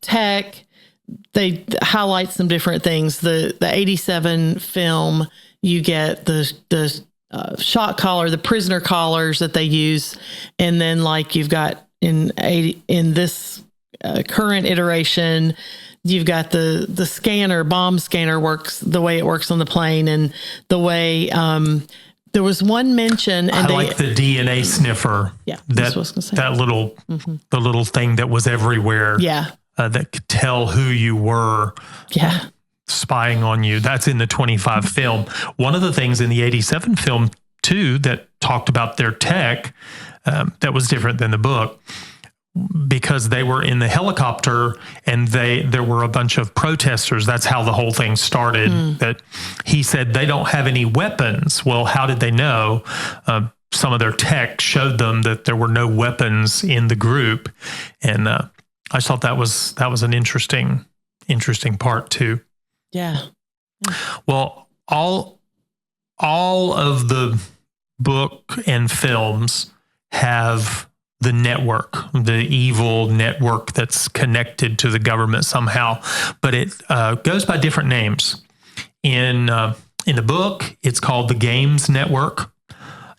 tech. They highlight some different things. The 87 film, you get the shot collar, the prisoner collars that they use, and then like you've got in this current iteration, you've got the scanner, bomb scanner works the way it works on the plane, and the way there was one mention, and I like the DNA sniffer. Yeah, that little the little thing that was everywhere. Yeah, that could tell who you were. Yeah. Spying on you. That's in the 25 film. One of the things in the 87 film too that talked about their tech that was different than the book, because they were in the helicopter and there were a bunch of protesters. That's how the whole thing started. That he said they don't have any weapons. Well, how did they know? Some of their tech showed them that there were no weapons in the group, and I thought that was an interesting part too. Yeah. Well, all of the book and films have the network, the evil network that's connected to the government somehow, but it goes by different names. In the book, it's called the Games Network.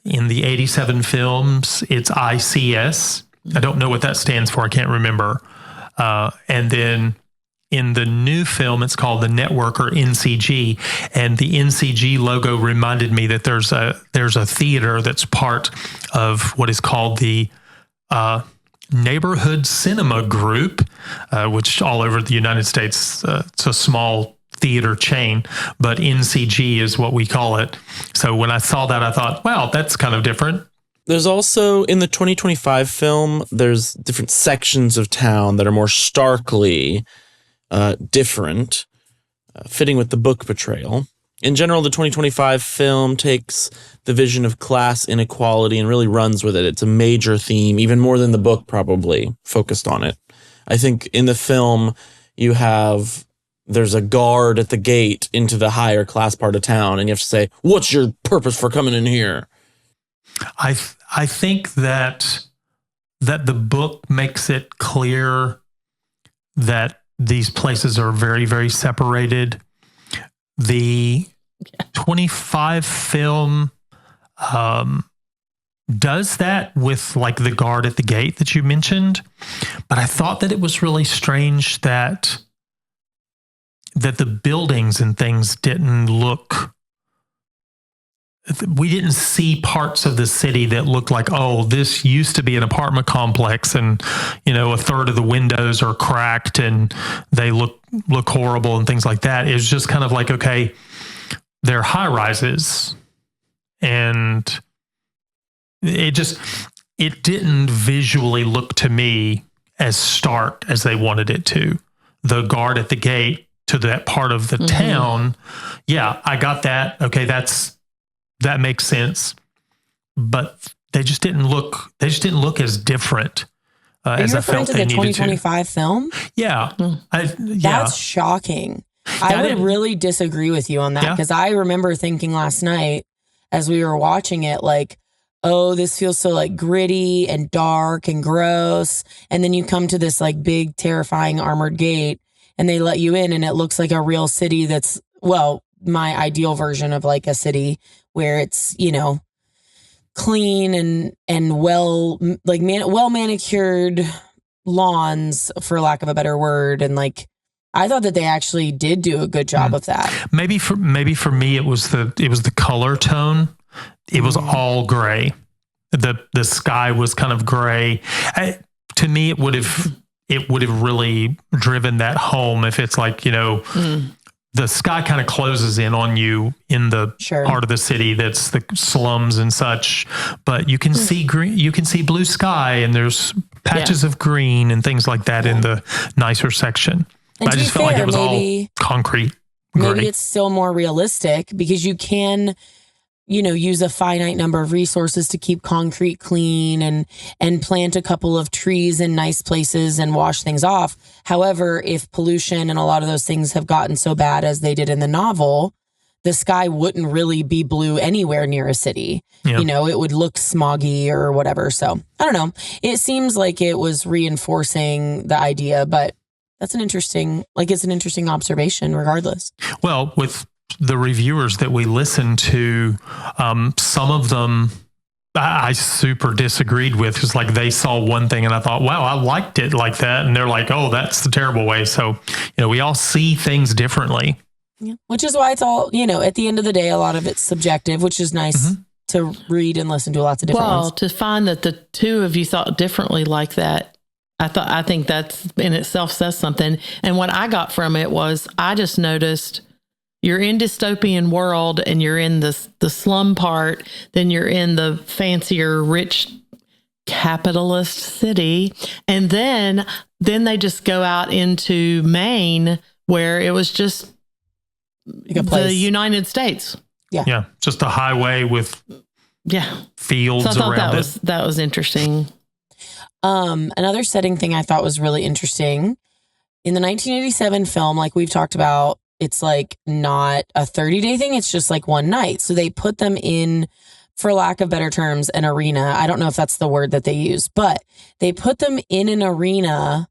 In the 87 films, it's ICS. I don't know what that stands for. I can't remember. And then in the new film, it's called the Network, or NCG. And the NCG logo reminded me that there's a theater that's part of what is called the Neighborhood Cinema Group, which all over the United States, it's a small theater chain, but NCG is what we call it. So when I saw that, I thought, wow, that's kind of different. There's also, in the 2025 film, there's different sections of town that are more starkly different, fitting with the book portrayal. In general, the 2025 film takes the vision of class inequality and really runs with it. It's a major theme, even more than the book probably focused on it. I think in the film, there's a guard at the gate into the higher class part of town, and you have to say, what's your purpose for coming in here? I think that the book makes it clear that these places are very, very separated. The 25 film does that with like the guard at the gate that you mentioned, but I thought that it was really strange that the buildings and things didn't look. We didn't see parts of the city that looked like, oh, this used to be an apartment complex, and a third of the windows are cracked and they look horrible and things like that. It was just kind of like, okay, they're high rises, and it didn't visually look to me as stark as they wanted it to. The guard at the gate to that part of the town, yeah, I got that. Okay, that makes sense, but they just didn't look as different as I felt they needed to. Are you referring to the 2025 film? Yeah. That's shocking. I would really disagree with you on that, because I remember thinking last night as we were watching it, like, oh, this feels so like gritty and dark and gross. And then you come to this like big, terrifying armored gate and they let you in, and it looks like a real city that's, well, my ideal version of like a city where it's, clean and well manicured lawns, for lack of a better word. And like, I thought that they actually did do a good job of that. Maybe for me, it was the color tone. It was all gray. the sky was kind of gray. To me, it would have really driven that home if it's like, the sky kind of closes in on you in the part of the city that's the slums and such, but you can see green, you can see blue sky, and there's patches of green and things like that in the nicer section. And I just felt like it was all concrete. Maybe it's still more realistic because you can, use a finite number of resources to keep concrete clean and plant a couple of trees in nice places and wash things off. However, if pollution and a lot of those things have gotten so bad as they did in the novel, the sky wouldn't really be blue anywhere near a city. Yeah. It would look smoggy or whatever. So I don't know. It seems like it was reinforcing the idea, but that's it's an interesting observation regardless. Well, with the reviewers that we listened to, some of them I super disagreed with, because like they saw one thing and I thought, wow, I liked it like that. And they're like, oh, that's the terrible way. So, we all see things differently. Yeah. Which is why it's all, at the end of the day, a lot of it's subjective, which is nice to read and listen to lots of different ones. To find that the two of you thought differently like that, I think that's in itself says something. And what I got from it was I just noticed you're in dystopian world and you're in the slum part, then you're in the fancier, rich capitalist city. And then they just go out into Maine where it was just the United States. Yeah. Yeah. Just a highway with fields around it. That was interesting. Another setting thing I thought was really interesting in the 1987 film, like we've talked about, it's like not a 30-day thing. It's just like one night. So they put them in, for lack of better terms, an arena. I don't know if that's the word that they use, but they put them in an arena.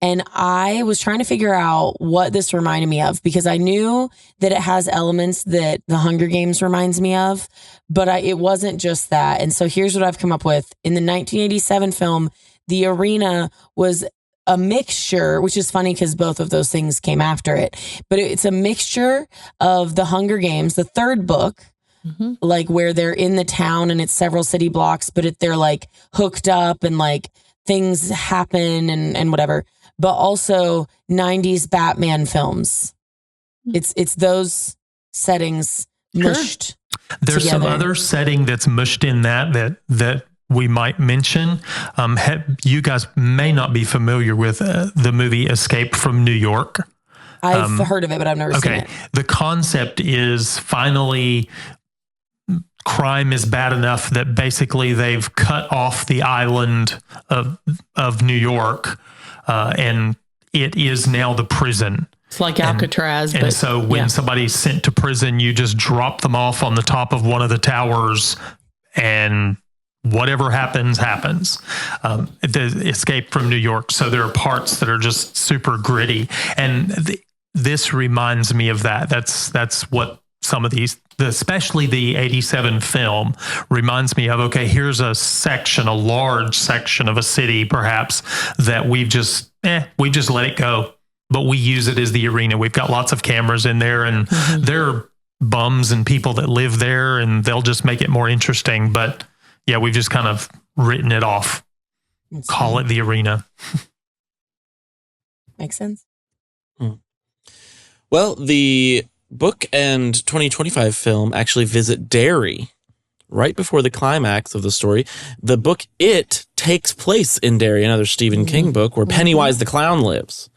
And I was trying to figure out what this reminded me of, because I knew that it has elements that the Hunger Games reminds me of, but it wasn't just that. And so here's what I've come up with. In the 1987 film, the arena was a mixture, which is funny because both of those things came after it, but it's a mixture of the Hunger Games, the third book, like where they're in the town and it's several city blocks, but they're like hooked up and like things happen and whatever, but also 90s Batman films. It's those settings mushed. There's together. some other setting that's mushed in that we might mention. You guys may not be familiar with the movie Escape from New York. I've heard of it, but I've never seen it. The concept is finally crime is bad enough that basically they've cut off the island of New York, and it is now the prison. It's like Alcatraz. And so when somebody's sent to prison, you just drop them off on the top of one of the towers, and whatever happens. The Escape from New York. So there are parts that are just super gritty, and this reminds me of that. That's what some of these, especially the 87 film, reminds me of. Okay, here's a large section of a city, perhaps, that we just let it go, but we use it as the arena. We've got lots of cameras in there, and there are bums and people that live there, and they'll just make it more interesting. But yeah, we've just kind of written it off. Call it the arena. Makes sense. Well, the book and 2025 film actually visit Derry right before the climax of the story. The book, It, takes place in Derry, another Stephen King book, where Pennywise the clown lives.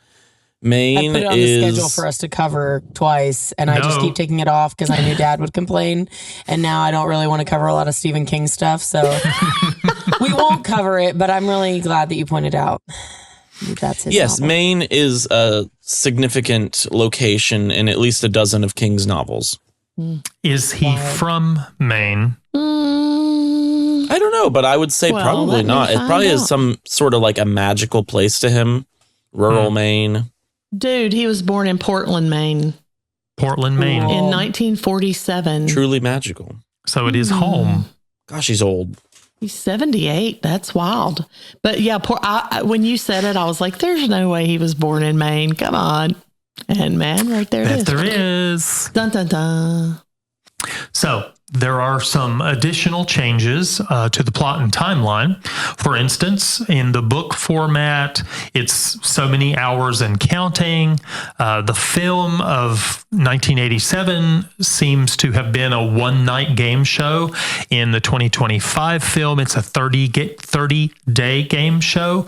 Maine I put it on the schedule for us to cover twice, and I just keep taking it off because I knew Dad would complain, and now I don't really want to cover a lot of Stephen King stuff, so we won't cover it, but I'm really glad that you pointed out that's his novel. Maine is a significant location in at least a dozen of King's novels. Is he from Maine? I don't know, but I would say probably not. It probably is some sort of like a magical place to him. Rural Maine. Dude, he was born in Portland, Maine. Portland, Maine. In 1947. Truly magical. So it is home. Gosh, he's old. He's 78. That's wild. But yeah, when you said it, I was like, there's no way he was born in Maine. Come on. And man, right there it is. There is. Dun, dun, dun. So there are some additional changes to the plot and timeline. For instance, in the book format, it's so many hours and counting. The film of 1987 seems to have been a one-night game show. In the 2025 film, it's a 30-day game show.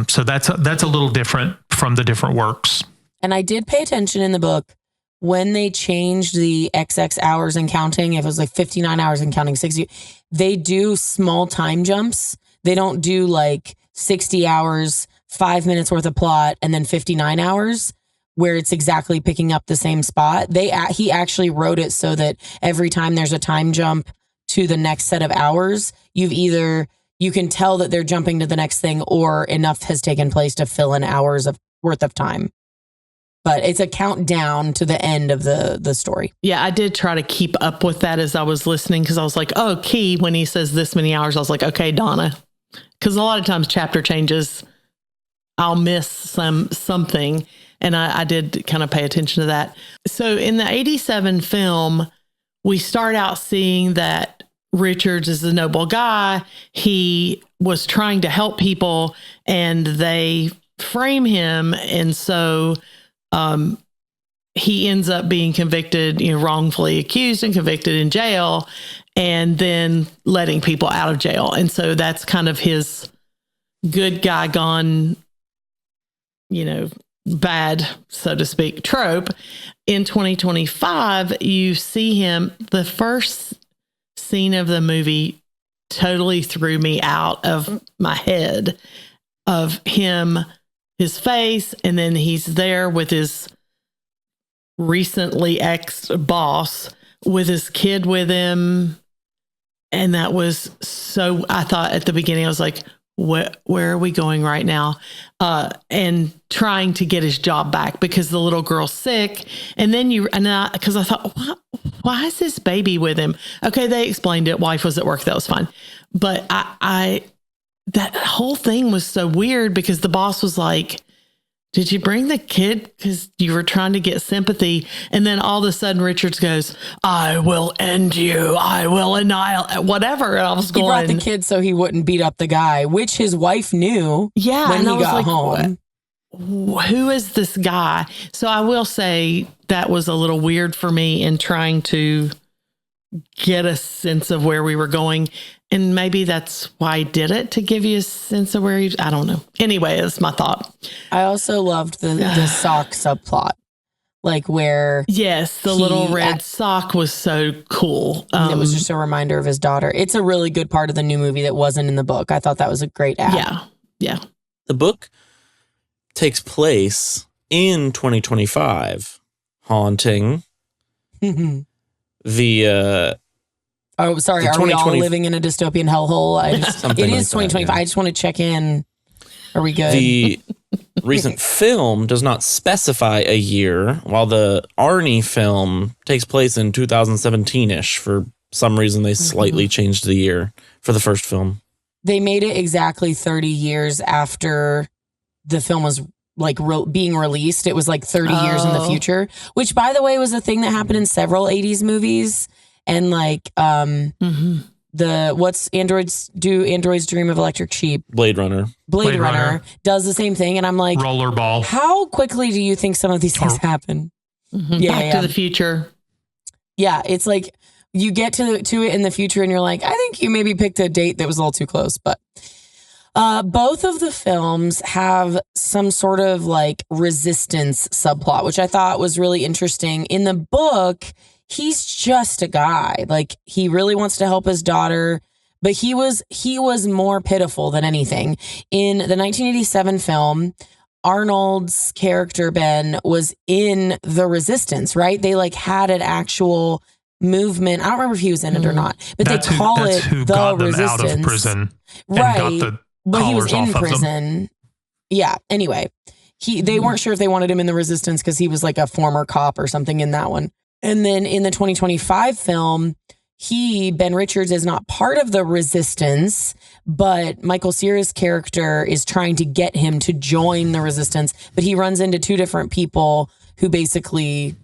So that's a little different from the different works. And I did pay attention in the book when they changed the XX hours and counting. If it was like 59 hours and counting 60, they do small time jumps. They don't do like 60 hours, 5 minutes worth of plot, and then 59 hours where it's exactly picking up the same spot. He actually wrote it so that every time there's a time jump to the next set of hours, you can tell that they're jumping to the next thing, or enough has taken place to fill in hours of worth of time. But it's a countdown to the end of the story. Yeah, I did try to keep up with that as I was listening, because I was like, oh, key, when he says this many hours, I was like, okay, Donna. Because a lot of times chapter changes, I'll miss something. And I did kind of pay attention to that. So in the 87 film, we start out seeing that Richards is a noble guy. He was trying to help people, and they frame him. And so he ends up being convicted, wrongfully accused and convicted in jail, and then letting people out of jail. And so that's kind of his good guy gone, bad, so to speak, trope. In 2025, you see him, the first scene of the movie totally threw me out of my head, of him, his face, and then he's there with his recently ex-boss with his kid with him. And that was so, I thought at the beginning, I was like, where are we going right now? And trying to get his job back because the little girl's sick. And then because I thought, why is this baby with him? Okay, they explained it. Wife was at work. That was fine. But that whole thing was so weird, because the boss was like, did you bring the kid because you were trying to get sympathy? And then all of a sudden Richards goes, I will end you. I will annihilate whatever. And I was going, he brought the kid so he wouldn't beat up the guy, which his wife knew when he got home. Who is this guy? So I will say that was a little weird for me in trying to get a sense of where we were going. And maybe that's why I did it, to give you a sense of where I don't know. Anyway, that's my thought. I also loved the sock subplot. Like where... Yes, the little red sock was so cool. It was just a reminder of his daughter. It's a really good part of the new movie that wasn't in the book. I thought that was a great add. Yeah. The book takes place in 2025, haunting the... Oh, sorry. Are we all living in a dystopian hellhole? It is 2025. I just want to check in. Are we good? The recent film does not specify a year, while the Arnie film takes place in 2017-ish. For some reason, they slightly changed the year for the first film. They made it exactly 30 years after the film was being released. It was like 30 years in the future, which, by the way, was a thing that happened in several 80s movies. And what's androids do? Androids Dream of Electric Sheep. Blade Runner does the same thing. And I'm like, Rollerball. How quickly do you think some of these things happen? Back to the Future. Yeah. It's like you get to it in the future and you're like, I think you maybe picked a date that was a little too close. But both of the films have some sort of like resistance subplot, which I thought was really interesting. In the book, he's just a guy. Like, he really wants to help his daughter, but he was more pitiful than anything. In the 1987 film, Arnold's character, Ben, was in the resistance, right? They had an actual movement. I don't remember if he was in it or not, but that's they call it who the got them resistance. Out of prison, right? Got the but he was in off prison. Yeah. Anyway, they weren't sure if they wanted him in the resistance because he was like a former cop or something in that one. And then in the 2025 film, Ben Richards, is not part of the resistance, but Michael Cera's character is trying to get him to join the resistance. But he runs into two different people who basically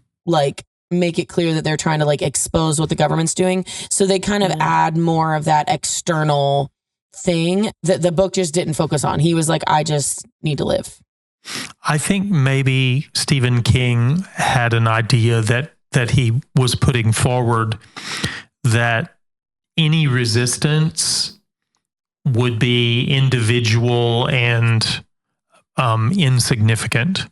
make it clear that they're trying to like expose what the government's doing. So they kind of add more of that external thing that the book just didn't focus on. He was like, I just need to live. I think maybe Stephen King had an idea that he was putting forward, that any resistance would be individual and insignificant.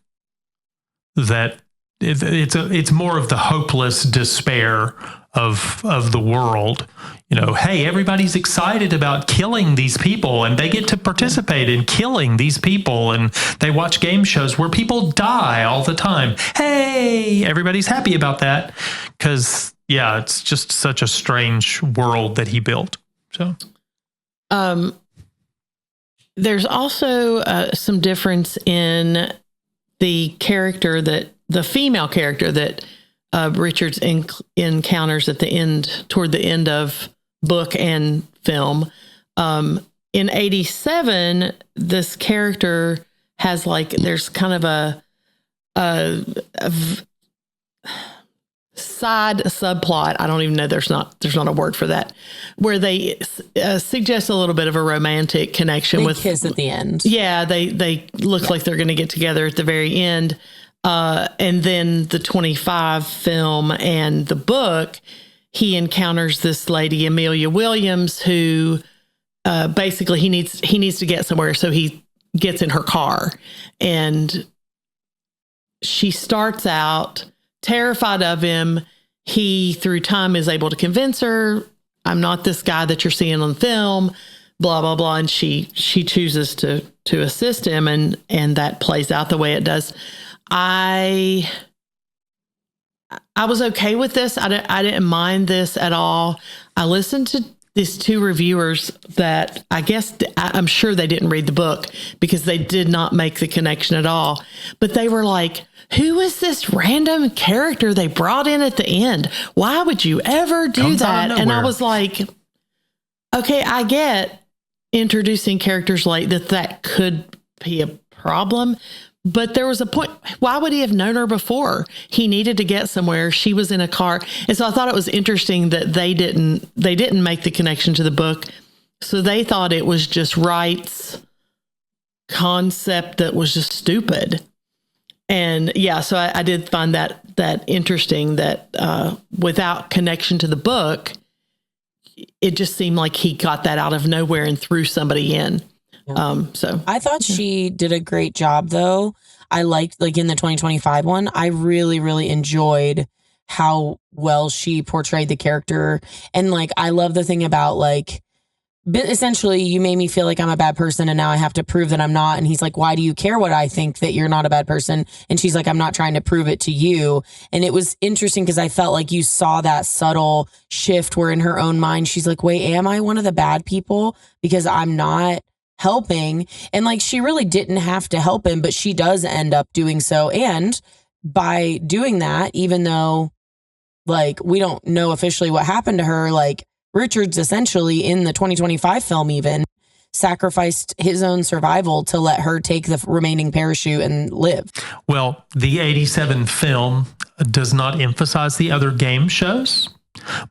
That it's more of the hopeless despair of the world. You know, hey, everybody's excited about killing these people, and they get to participate in killing these people, and they watch game shows where people die all the time. Hey, everybody's happy about that because, yeah, it's just such a strange world that he built. So, there's also some difference in the character the female character that Richards encounters at the end, toward the end of book and film. In 87, this character has like, there's kind of a side subplot. I don't even know. There's not a word for that, where they suggest a little bit of a romantic connection with kiss at the end. Yeah. They look like they're going to get together at the very end. And then the 25 film and the book, he encounters this lady, Amelia Williams, who basically he needs to get somewhere. So he gets in her car, and she starts out terrified of him. He, through time, is able to convince her, I'm not this guy that you're seeing on film, blah, blah, blah. And she chooses to assist him, and that plays out the way it does. I was okay with this. I didn't mind this at all. I listened to these two reviewers that I'm sure they didn't read the book because they did not make the connection at all. But they were like, who is this random character they brought in at the end? Why would you ever do that? And I was like, okay, I get introducing characters like that could be a problem. But there was a point, why would he have known her before? He needed to get somewhere. She was in a car. And so I thought it was interesting that they didn't make the connection to the book. So they thought it was just Wright's concept that was just stupid. And yeah, so I did find that interesting that without connection to the book, it just seemed like he got that out of nowhere and threw somebody in. So I thought she did a great job, though. I liked, like, in the 2025 one, I really, really enjoyed how well she portrayed the character. And like, I love the thing about like, essentially, you made me feel like I'm a bad person, and now I have to prove that I'm not. And he's like, why do you care what I think that you're not a bad person? And she's like, I'm not trying to prove it to you. And it was interesting because I felt like you saw that subtle shift where in her own mind, she's like, wait, am I one of the bad people because I'm not helping? And like, she really didn't have to help him, but she does end up doing so. And by doing that, even though like we don't know officially what happened to her, like Richards essentially in the 2025 film even sacrificed his own survival to let her take the remaining parachute and live. Well, the 87 film does not emphasize the other game shows,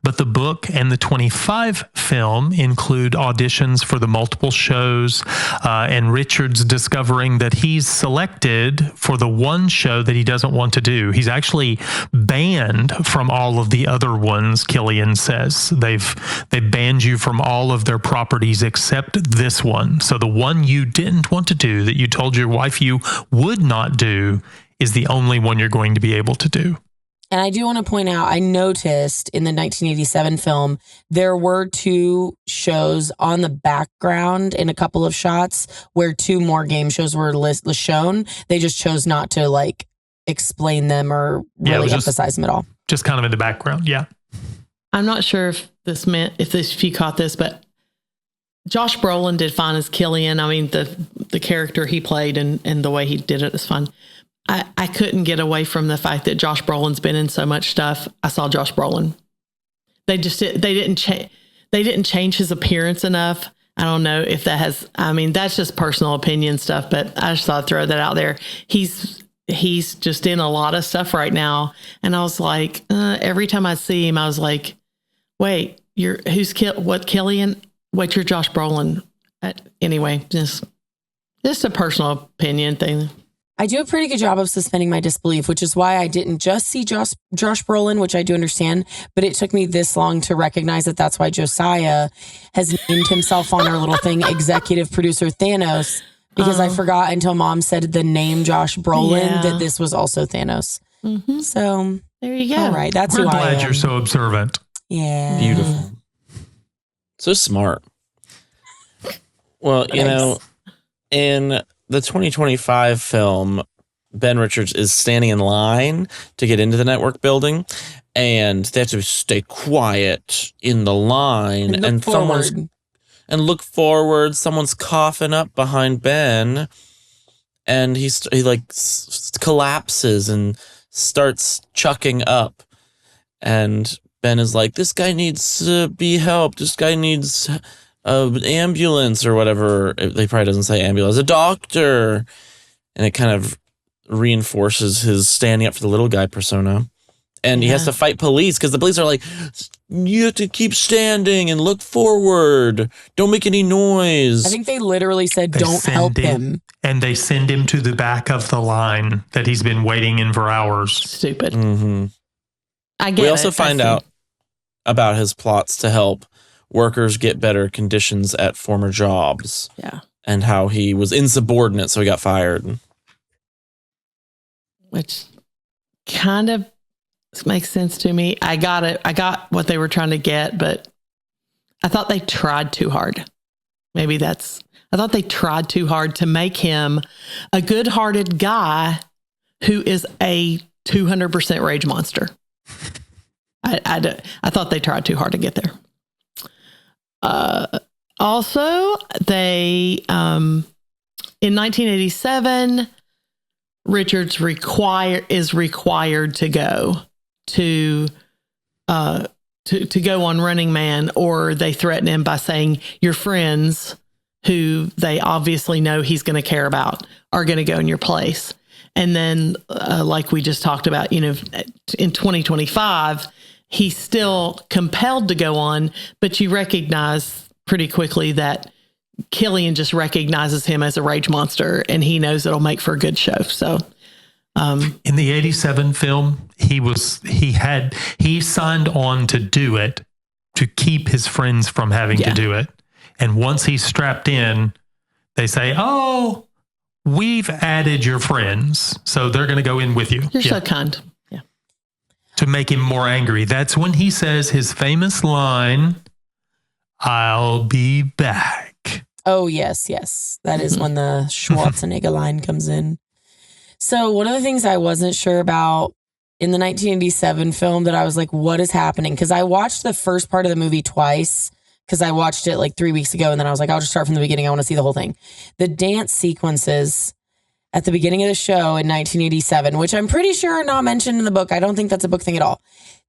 but the book and the 25 film include auditions for the multiple shows, and Richards discovering that he's selected for the one show that he doesn't want to do. He's actually banned from all of the other ones, Killian says. They've banned you from all of their properties except this one. So the one you didn't want to do, that you told your wife you would not do, is the only one you're going to be able to do. And I do want to point out, I noticed in the 1987 film, there were two shows on the background in a couple of shots where two more game shows were shown. They just chose not to like explain them or really emphasize them at all. Just kind of in the background. Yeah. I'm not sure if you caught this, but Josh Brolin did fine as Killian. I mean, the character he played and the way he did it is fun. I couldn't get away from the fact that Josh Brolin's been in so much stuff. I saw Josh Brolin. They didn't change his appearance enough. I don't know if that has, I mean, that's just personal opinion stuff, but I just thought I'd throw that out there. He's he's just in a lot of stuff right now. And I was like, every time I see him, I was like, wait, you're Killian? Wait, you're Josh Brolin. Anyway, just a personal opinion thing. I do a pretty good job of suspending my disbelief, which is why I didn't just see Josh Brolin, which I do understand, but it took me this long to recognize that that's why Josiah has named himself on our little thing, executive producer Thanos, because I forgot until Mom said the name Josh Brolin that this was also Thanos. Mm-hmm. So there you go. All right, that's We're who I am. glad you're so observant. Yeah. Beautiful. So smart. Well, you know, in the 2025 film, Ben Richards is standing in line to get into the network building, and they have to stay quiet in the line, and look forward. Someone's coughing up behind Ben, and he collapses and starts chucking up, and Ben is like, "This guy needs to be helped. This guy needs an ambulance or whatever." They probably doesn't say ambulance, a doctor. And it kind of reinforces his standing up for the little guy persona. And he has to fight police because the police are like, you have to keep standing and look forward. Don't make any noise. I think they literally said, don't help him. And they send him to the back of the line that he's been waiting in for hours. Stupid. Mm-hmm. I get it. We also find out about his plots to help workers get better conditions at former jobs. Yeah. And how he was insubordinate, so he got fired. Which kind of makes sense to me. I got it. I got what they were trying to get, but I thought they tried too hard. I thought they tried too hard to make him a good-hearted guy who is a 200% rage monster. I thought they tried too hard to get there. Also, they in 1987, Richards is required to go to go on Running Man, or they threaten him by saying your friends, who they obviously know he's going to care about, are going to go in your place. And then, like we just talked about, in 2025, he's still compelled to go on, but you recognize pretty quickly that Killian just recognizes him as a rage monster, and he knows it'll make for a good show. So, in the 87 film, he signed on to do it to keep his friends from having to do it. And once he's strapped in, they say, "Oh, we've added your friends, so they're going to go in with you." You're so kind. Yeah. To make him more angry. That's when he says his famous line, "I'll be back." Oh, yes. That is when the Schwarzenegger line comes in. So one of the things I wasn't sure about in the 1987 film that I was like, what is happening? Because I watched the first part of the movie twice, because I watched it like 3 weeks ago, and then I was like, I'll just start from the beginning. I want to see the whole thing. The dance sequences at the beginning of the show in 1987, which I'm pretty sure are not mentioned in the book. I don't think that's a book thing at all.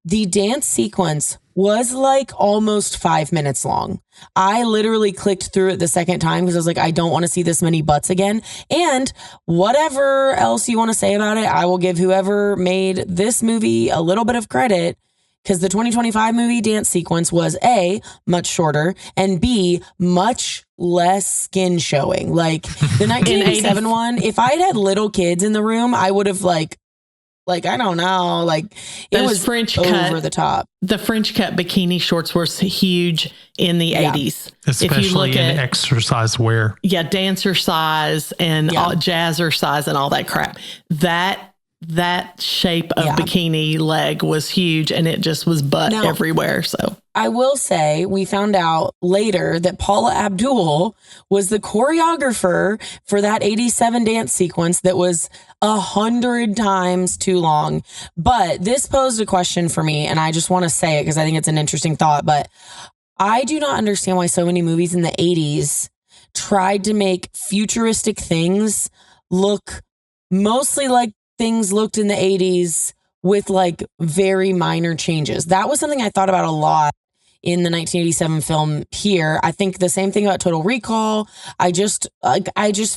The dance sequence was like almost 5 minutes long. I literally clicked through it the second time because I was like, I don't want to see this many butts again. And whatever else you want to say about it, I will give whoever made this movie a little bit of credit, because the 2025 movie dance sequence was A, much shorter, and B, much less skin showing. Like the 1987 one, if I'd had little kids in the room, I would have like I don't know, like it was French over the top. The French cut bikini shorts were huge in the 80s. Especially if you look in at exercise wear. Yeah, dancer size and jazzer size and all that crap. That shape of bikini leg was huge, and it just was butt everywhere. So I will say we found out later that Paula Abdul was the choreographer for that 87 dance sequence that was 100 times too long. But this posed a question for me, and I just want to say it because I think it's an interesting thought. But I do not understand why so many movies in the 80s tried to make futuristic things look mostly like things looked in the 80s with like very minor changes. That was something I thought about a lot in the 1987 film here. I think the same thing about Total Recall. I just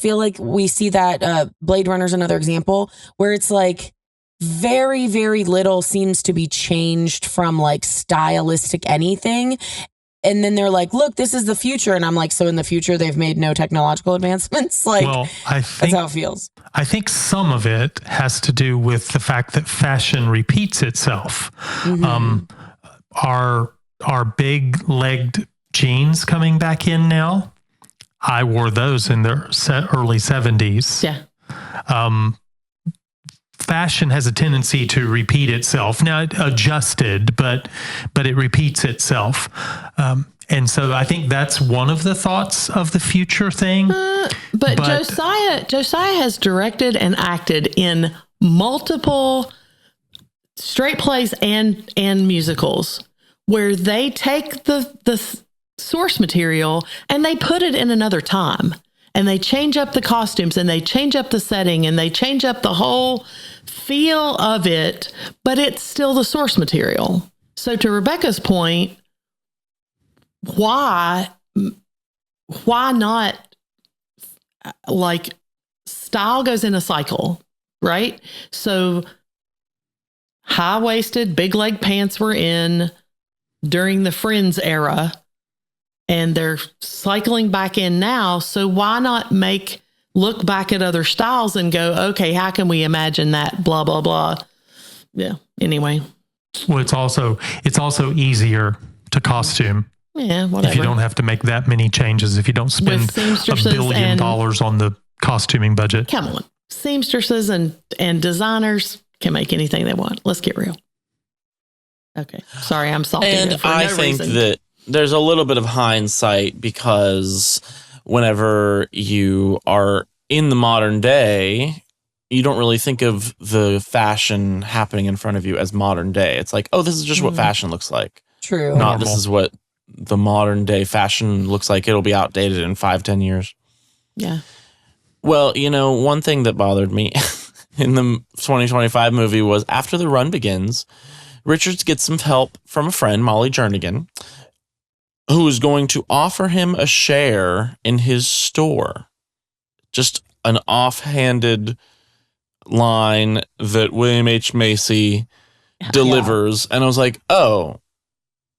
feel like we see that Blade Runner's another example where it's like very, very little seems to be changed from like stylistic anything. And then they're like, look, this is the future. And I'm like, so in the future, they've made no technological advancements? Like, well, that's how it feels. I think some of it has to do with the fact that fashion repeats itself. Are big legged jeans coming back in now? I wore those in the early 70s. Yeah. Fashion has a tendency to repeat itself. Now it adjusted, but it repeats itself. And so I think that's one of the thoughts of the future thing. But Josiah has directed and acted in multiple straight plays and musicals where they take the source material and they put it in another time. And they change up the costumes and they change up the setting and they change up the whole feel of it, but it's still the source material. So to Rebekah's point, why not, like, style goes in a cycle, right? So high-waisted, big leg pants were in during the Friends era, and they're cycling back in now. So why not look back at other styles and go, okay, how can we imagine that? Blah, blah, blah. Yeah. Anyway. Well, it's also easier to costume. Yeah, whatever. If you don't have to make that many changes, if you don't spend $1 billion on the costuming budget. Come on. Seamstresses and designers can make anything they want. Let's get real. Okay. Sorry, I'm salty. And I think that there's a little bit of hindsight because whenever you are in the modern day, you don't really think of the fashion happening in front of you as modern day. It's like, oh, this is just what fashion looks like. True. Not this is what the modern day fashion looks like. It'll be outdated in 5-10 years. Yeah. Well, one thing that bothered me in the 2025 movie was after the run begins, Richards gets some help from a friend, Molly Jernigan, who is going to offer him a share in his store. Just an offhanded line that William H. Macy delivers. Yeah. And I was like, oh,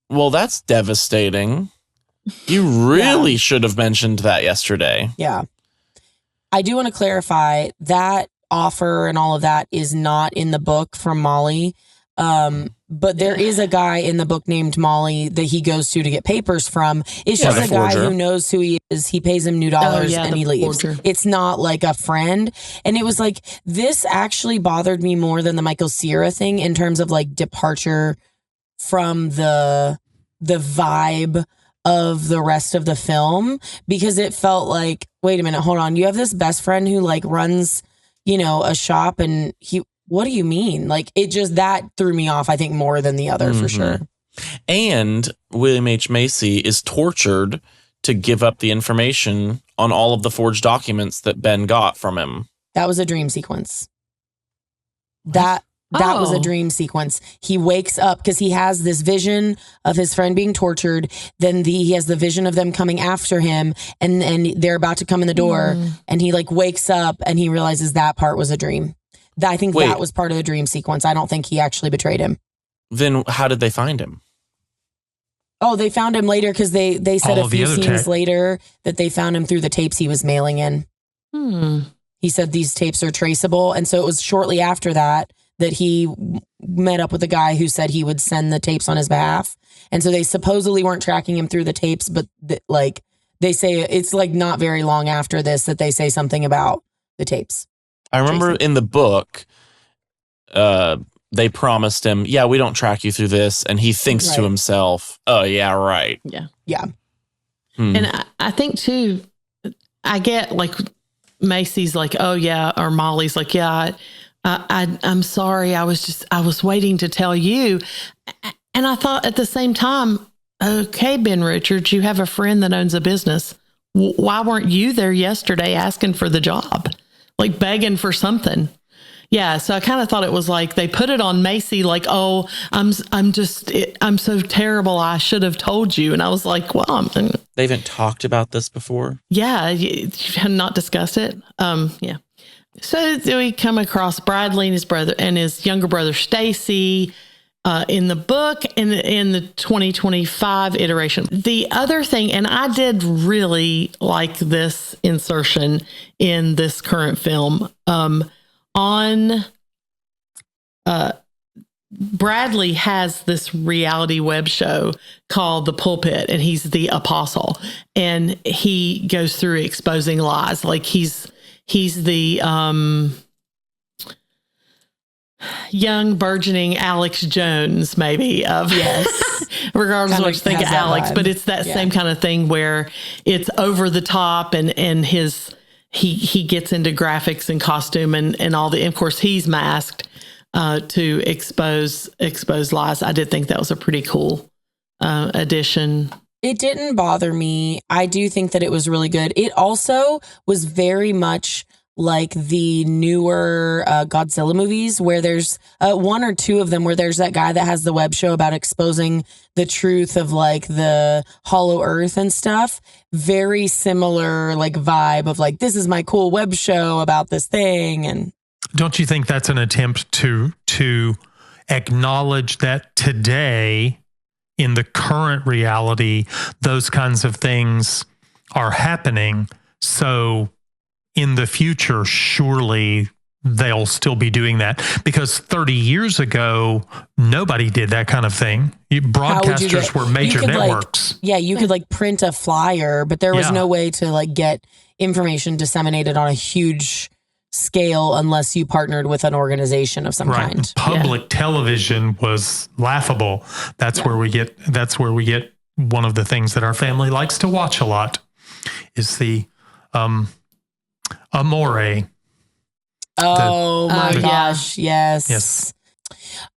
well, that's devastating. You really should have mentioned that yesterday. Yeah. I do want to clarify that offer and all of that is not in the book from Molly. But there is a guy in the book named Molly that he goes to get papers from. It's just a guy who knows who he is. He pays him new dollars and he leaves. Forger. It's not like a friend. And it was like, this actually bothered me more than the Michael Cera thing in terms of like departure from the vibe of the rest of the film, because it felt like, wait a minute, hold on. You have this best friend who like runs, a shop, and what do you mean? Like, it just, that threw me off, I think, more than the other, for sure. And William H. Macy is tortured to give up the information on all of the forged documents that Ben got from him. That was a dream sequence. That was a dream sequence. He wakes up because he has this vision of his friend being tortured. Then he has the vision of them coming after him, and they're about to come in the door. And he like wakes up and he realizes that part was a dream. I think that was part of the dream sequence. I don't think he actually betrayed him. Then how did they find him? Oh, they found him later because they said a few scenes later that they found him through the tapes he was mailing in. He said these tapes are traceable. And so it was shortly after that he met up with a guy who said he would send the tapes on his behalf. And so they supposedly weren't tracking him through the tapes, but they say it's like not very long after this that they say something about the tapes. I remember in the book, they promised him, yeah, we don't track you through this. And he thinks to himself, oh, yeah, right. Yeah. Yeah. And I think, too, I get like Macy's like, oh, yeah. Or Molly's like, yeah, I'm sorry. I was waiting to tell you. And I thought at the same time, okay, Ben Richards, you have a friend that owns a business. Why weren't you there yesterday asking for the job? Like begging for something, Yeah, so I kind of thought it was like they put it on Macy, like, "Oh, I'm so terrible. I should have told you." And I was like, "Well, They haven't talked about this before. yeah, you had not discussed it." Yeah. So we come across Bradley and his brother and his younger brother Stacy in the book and in the 2025 iteration. The other thing, and I did really like this insertion in this current film. Bradley has this reality web show called The Pulpit, and he's the apostle, and he goes through exposing lies. Like he's the young burgeoning Alex Jones, maybe, of Yes. regardless of what you think of has that Alex, vibe. but it's that same kind of thing where it's over the top and he gets into graphics and costume and all the, of course he's masked to expose lies. I did think that was a pretty cool addition. It didn't bother me. I do think that it was really good. It also was very much like the newer Godzilla movies where there's one or two of them where there's that guy that has the web show about exposing the truth of like the hollow earth and stuff. Very similar like vibe of like, this is my cool web show about this thing. And Don't you think that's an attempt to acknowledge that today, in the current reality, those kinds of things are happening? So in the future, surely they'll still be doing that, because 30 years ago, nobody did that kind of thing. Broadcasters were major networks. You could like print a flyer, but there was no way to like get information disseminated on a huge scale unless you partnered with an organization of some kind. Public television was laughable. That's where we get one of the things that our family likes to watch a lot is the Amore. Oh my gosh, yes. Yes.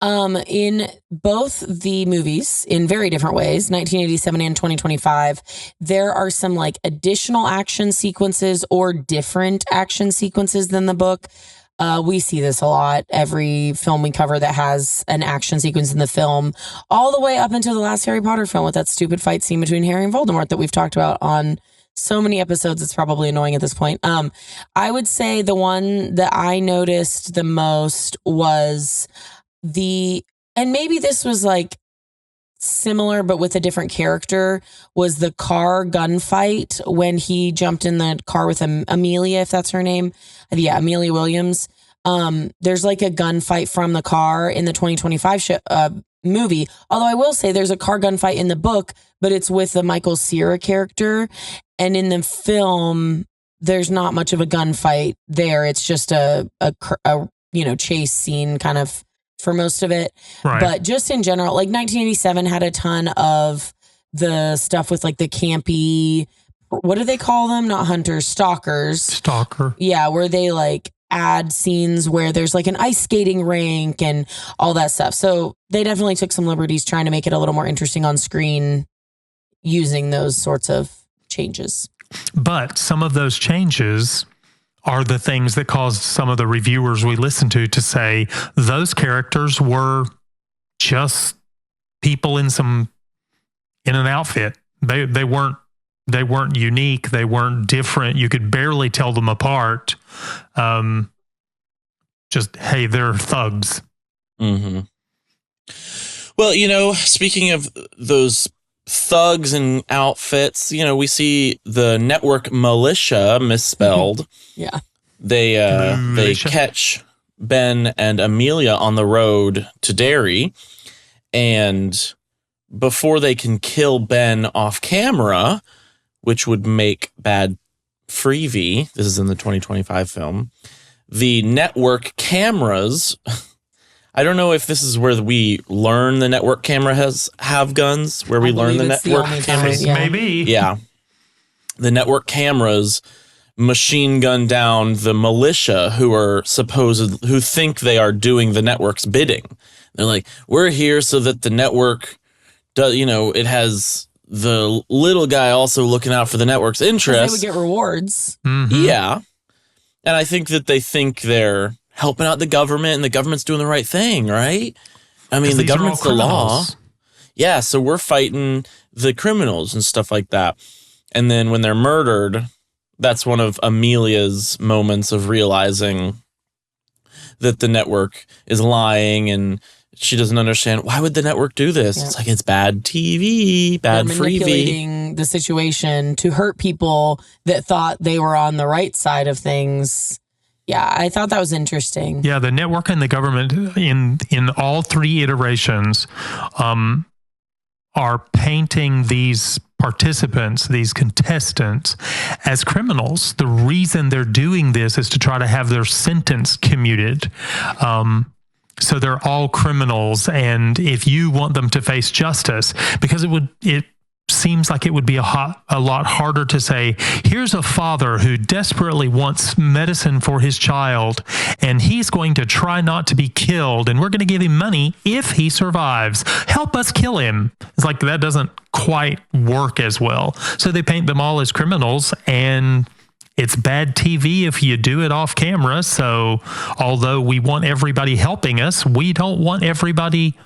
In both the movies, in very different ways, 1987 and 2025, there are some like additional action sequences or different action sequences than the book. We see this a lot. Every film we cover that has an action sequence in the film, all the way up until the last Harry Potter film with that stupid fight scene between Harry and Voldemort that we've talked about on so many episodes, it's probably annoying at this point. I would say the one that I noticed the most was and maybe this was like similar, but with a different character, was the car gunfight when he jumped in the car with Amelia, if that's her name. Yeah, Amelia Williams. There's like a gunfight from the car in the 2025 movie. Although I will say there's a car gunfight in the book, but it's with the Michael Cera character. And in the film, there's not much of a gunfight there. It's just a chase scene kind of for most of it. Right. But just in general, like 1987 had a ton of the stuff with like the campy, what do they call them? Not hunters, stalkers. Stalker. Yeah, where they like add scenes where there's like an ice skating rink and all that stuff. So they definitely took some liberties trying to make it a little more interesting on screen using those sorts of changes. But some of those changes are the things that caused some of the reviewers we listened to say those characters were just people in an outfit. They weren't unique. They weren't different. You could barely tell them apart. Just, hey, they're thugs. Mm-hmm. Well, speaking of those thugs and outfits, we see the network militia misspelled. Yeah. They catch Ben and Amelia on the road to Derry, and before they can kill Ben off camera, which would make bad Freevee, this is in the 2025 film, the network cameras, I don't know if this is where we learn the network camera have guns, where we learn the network cameras. Maybe. Yeah. The network cameras machine gun down the militia who think they are doing the network's bidding. They're like, we're here so that the network does, it has the little guy also looking out for the network's interests. They would get rewards. Mm-hmm. Yeah. And I think that they think they're helping out the government and the government's doing the right thing, right? I mean, the these are all government's the law. criminals. Yeah, so we're fighting the criminals and stuff like that. And then when they're murdered, that's one of Amelia's moments of realizing that the network is lying and she doesn't understand. Why would the network do this? Yeah. It's like, it's bad TV, bad They're freebie. manipulating the situation to hurt people that thought they were on the right side of things. Yeah, I thought that was interesting. Yeah, the network and the government in all three iterations are painting these participants, these contestants, as criminals. The reason they're doing this is to try to have their sentence commuted. So they're all criminals, and if you want them to face justice, because it seems like it would be a lot harder to say, here's a father who desperately wants medicine for his child, and he's going to try not to be killed, and we're going to give him money if he survives. Help us kill him. It's like that doesn't quite work as well. So they paint them all as criminals, and it's bad TV if you do it off camera. So although we want everybody helping us, we don't want everybody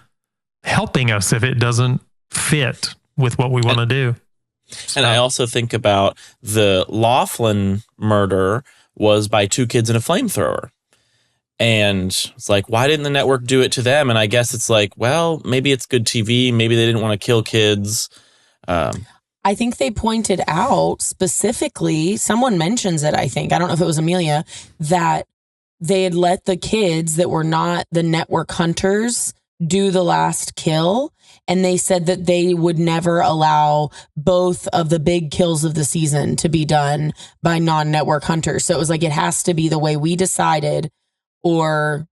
helping us if it doesn't fit with what we want to do. And I also think about the Laughlin murder was by two kids and a flamethrower. And it's like, why didn't the network do it to them? And I guess it's like, well, maybe it's good TV. Maybe they didn't want to kill kids. I think they pointed out specifically, someone mentions it, I think, I don't know if it was Amelia, that they had let the kids that were not the network hunters do the last kill. And they said that they would never allow both of the big kills of the season to be done by non-network hunters. So it was like, it has to be the way we decided, or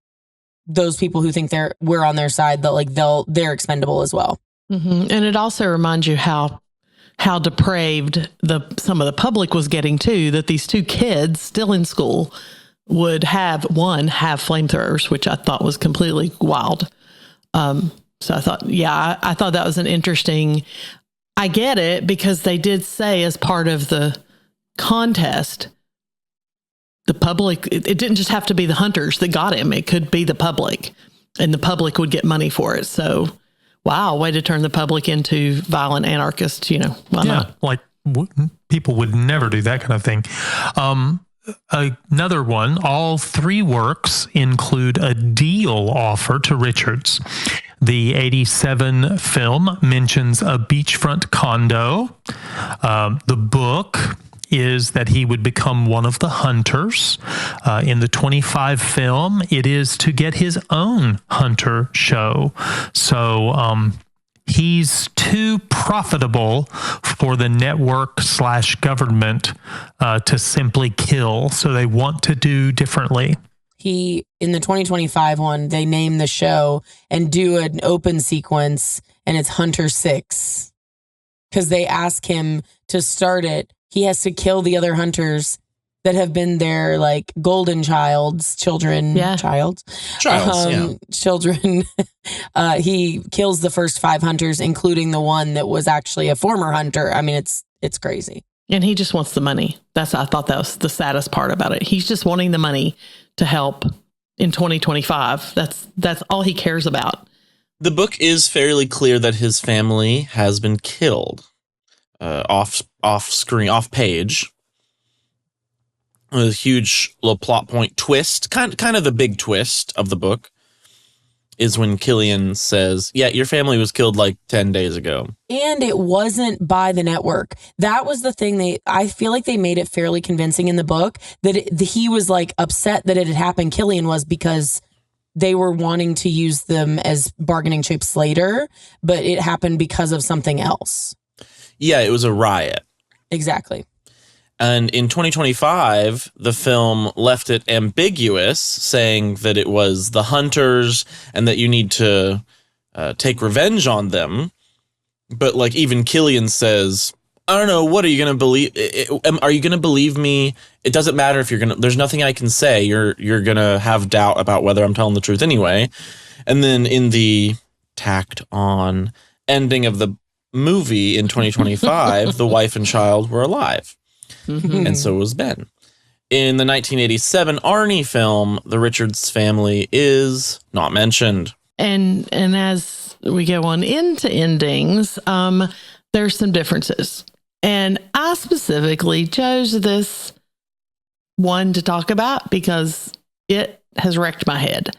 those people who think we're on their side, that like they're expendable as well. Mm-hmm. And it also reminds you how depraved some of the public was getting too, that these two kids still in school would have flamethrowers, which I thought was completely wild. So I thought, I thought that was an interesting, I get it, because they did say as part of the contest, the public, it didn't just have to be the hunters that got him. It could be the public, and the public would get money for it. So, wow, way to turn the public into violent anarchists, why not? Like people would never do that kind of thing. Another one, all three works include a deal offer to Richards. The 87 film mentions a beachfront condo. The book is that he would become one of the hunters. In the 25 film, it is to get his own hunter show. So he's too profitable for the network/government to simply kill. So they want to do differently. In the 2025 one, they name the show and do an open sequence, and it's Hunter 6. Because they ask him to start it. He has to kill the other hunters that have been their like golden children. He kills the first 5 hunters, including the one that was actually a former hunter. I mean, it's crazy. And he just wants the money. I thought that was the saddest part about it. He's just wanting the money to help in 2025. That's all he cares about. The book is fairly clear that his family has been killed off screen, off page. A huge little plot point twist, kind of the big twist of the book, is when Killian says, yeah, your family was killed like 10 days ago. And it wasn't by the network. That was the thing. I feel like they made it fairly convincing in the book that he was like upset that it had happened. Killian was, because they were wanting to use them as bargaining chips later, but it happened because of something else. Yeah, it was a riot. Exactly. And in 2025, the film left it ambiguous, saying that it was the hunters and that you need to take revenge on them. But like even Killian says, I don't know, what are you going to believe? Are you going to believe me? It doesn't matter if there's nothing I can say. You're going to have doubt about whether I'm telling the truth anyway. And then in the tacked on ending of the movie in 2025, the wife and child were alive. Mm-hmm. And so was Ben. In the 1987 Arnie film, the Richards family is not mentioned. And as we go on into endings, there's some differences. And I specifically chose this one to talk about because it has wrecked my head.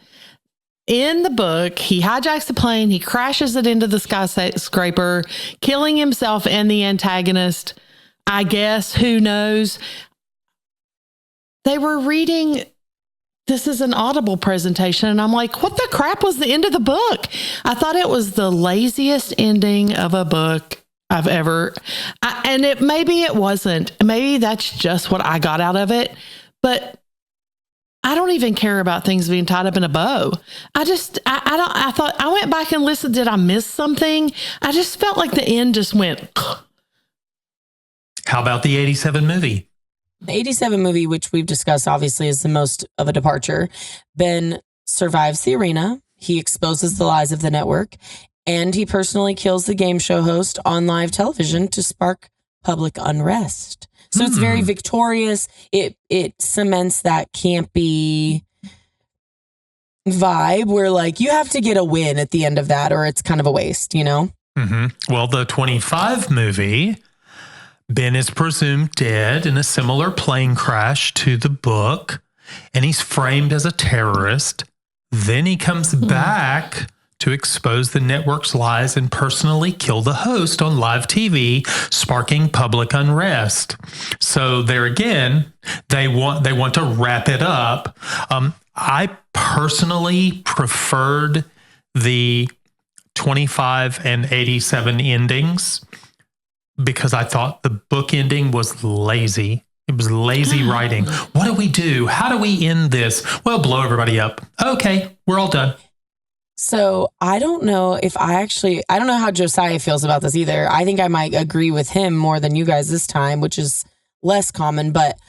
In the book, he hijacks the plane, he crashes it into the skyscraper, killing himself and the antagonist. I guess, who knows? They were reading, this is an Audible presentation, and I'm like, what the crap was the end of the book? I thought it was the laziest ending of a book I've ever, maybe it wasn't. Maybe that's just what I got out of it, but I don't even care about things being tied up in a bow. I thought, I went back and listened. Did I miss something? I just felt like the end just went. How about the 87 movie? The 87 movie, which we've discussed, obviously is the most of a departure. Ben survives the arena. He exposes the lies of the network, and he personally kills the game show host on live television to spark public unrest. So it's very victorious. It cements that campy vibe where like you have to get a win at the end of that or it's kind of a waste, you know? Mm-hmm. Well, the 25 movie, Ben is presumed dead in a similar plane crash to the book, and he's framed as a terrorist. Then he comes back to expose the network's lies and personally kill the host on live TV, sparking public unrest. So there again, they want to wrap it up. I personally preferred the 25 and 87 endings because I thought the book ending was lazy. It was lazy writing. What do we do? How do we end this? Well, blow everybody up. Okay, we're all done. So I don't know if I don't know how Josiah feels about this either. I think I might agree with him more than you guys this time, which is less common, but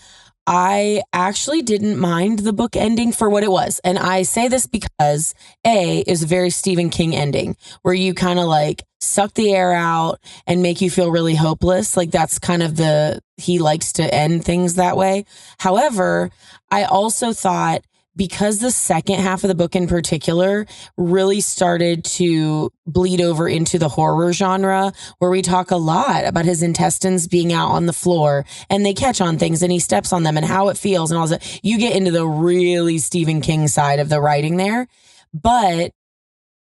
I actually didn't mind the book ending for what it was. And I say this because A is a very Stephen King ending where you kind of like suck the air out and make you feel really hopeless. Like that's kind of he likes to end things that way. However, I also thought because the second half of the book in particular really started to bleed over into the horror genre, where we talk a lot about his intestines being out on the floor and they catch on things and he steps on them and how it feels and all that. You get into the really Stephen King side of the writing there. But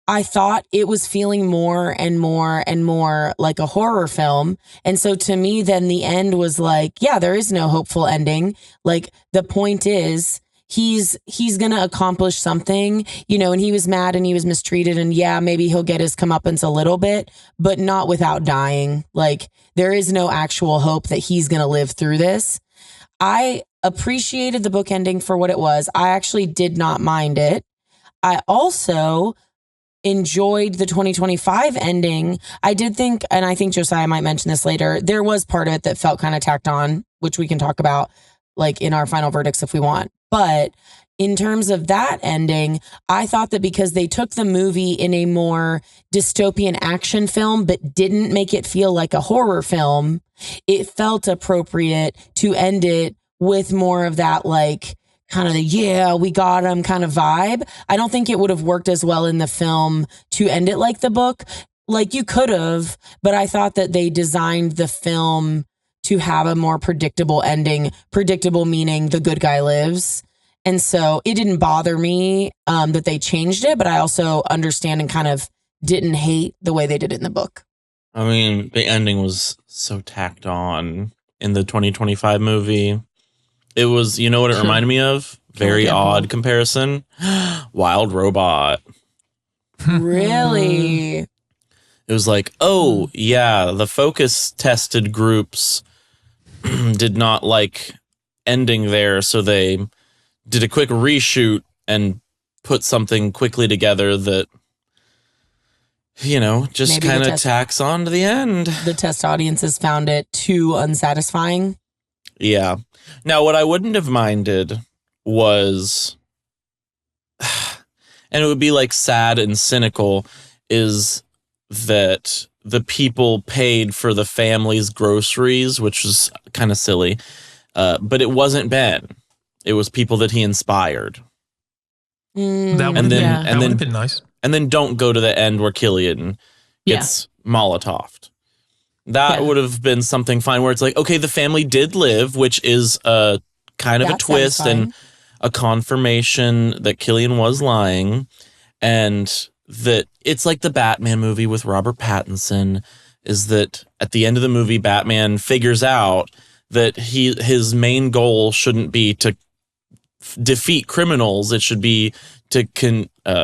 I thought it was feeling more and more and more like a horror film. And so to me, then the end was like, yeah, there is no hopeful ending. Like the point is, he's going to accomplish something, you know, and he was mad and he was mistreated and yeah, maybe he'll get his comeuppance a little bit, but not without dying. Like there is no actual hope that he's going to live through this. I appreciated the book ending for what it was. I actually did not mind it. I also enjoyed the 2025 ending. I did think, and I think Josiah might mention this later, there was part of it that felt kind of tacked on, which we can talk about like in our final verdicts if we want. But in terms of that ending, I thought that because they took the movie in a more dystopian action film, but didn't make it feel like a horror film, it felt appropriate to end it with more of that, like kind of the, yeah, we got him kind of vibe. I don't think it would have worked as well in the film to end it like the book. Like you could have, but I thought that they designed the film to have a more predictable ending, predictable meaning the good guy lives. And so it didn't bother me that they changed it, but I also understand and kind of didn't hate the way they did it in the book. I mean, the ending was so tacked on in the 2025 movie. It was, you know what it reminded me of? Very odd comparison. Wild Robot. Really? It was like, oh, yeah, the focus tested groups did not like ending there, so they did a quick reshoot and put something quickly together that, you know, just kind of tacks on to the end. The test audiences found it too unsatisfying. Yeah. Now, what I wouldn't have minded was, and it would be like sad and cynical, is that the people paid for the family's groceries, which was kind of silly. But it wasn't Ben. It was people that he inspired. That would have been nice. And then don't go to the end where Killian gets Molotoved. That would have been something fine where it's like, okay, the family did live, which is a kind of a twist and a confirmation that Killian was lying. And that it's like the Batman movie with Robert Pattinson, is that at the end of the movie, Batman figures out that his main goal shouldn't be to defeat criminals. It should be to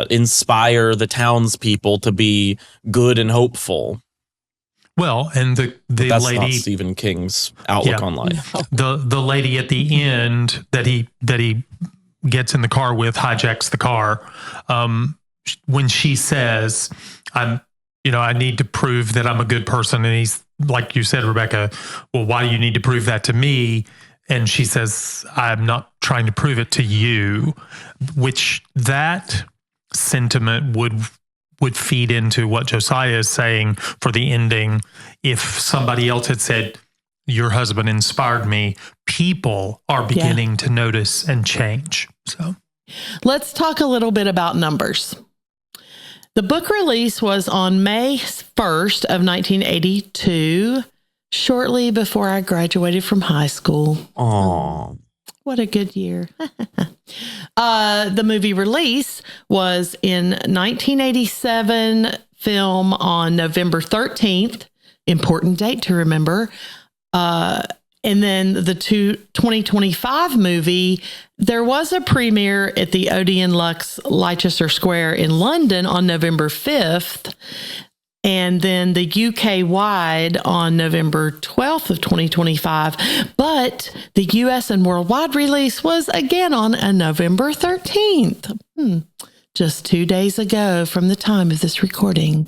inspire the townspeople to be good and hopeful. Well, and the that's lady, not Stephen King's outlook on life. No. The lady at the end that he gets in the car with, hijacks the car. When she says, I need to prove that I'm a good person. And he's like you said, Rebekah, well, why do you need to prove that to me? And she says, I'm not trying to prove it to you, which that sentiment would feed into what Josiah is saying for the ending. If somebody else had said, your husband inspired me, people are beginning to notice and change. So let's talk a little bit about numbers. The book release was on May 1st of 1982, shortly before I graduated from high school. Aww. What a good year. The movie release was in 1987, film on November 13th. Important date to remember. And then the 2025 movie, there was a premiere at the Odeon Lux Leicester Square in London on November 5th. And then the UK wide on November 12th of 2025. But the US and worldwide release was again on a November 13th. Just 2 days ago from the time of this recording.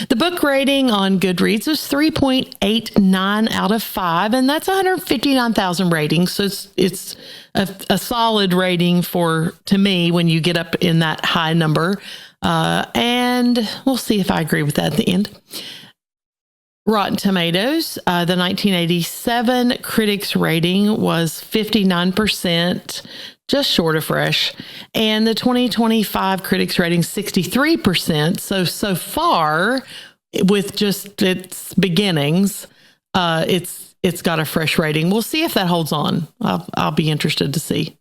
The book rating on Goodreads was 3.89 out of 5, and that's 159,000 ratings. So it's a solid rating to me when you get up in that high number. And we'll see if I agree with that at the end. Rotten Tomatoes, the 1987 critics rating was 59%, just short of fresh. And the 2025 critics rating, 63%. So far, with just its beginnings, it's got a fresh rating. We'll see if that holds on. I'll be interested to see.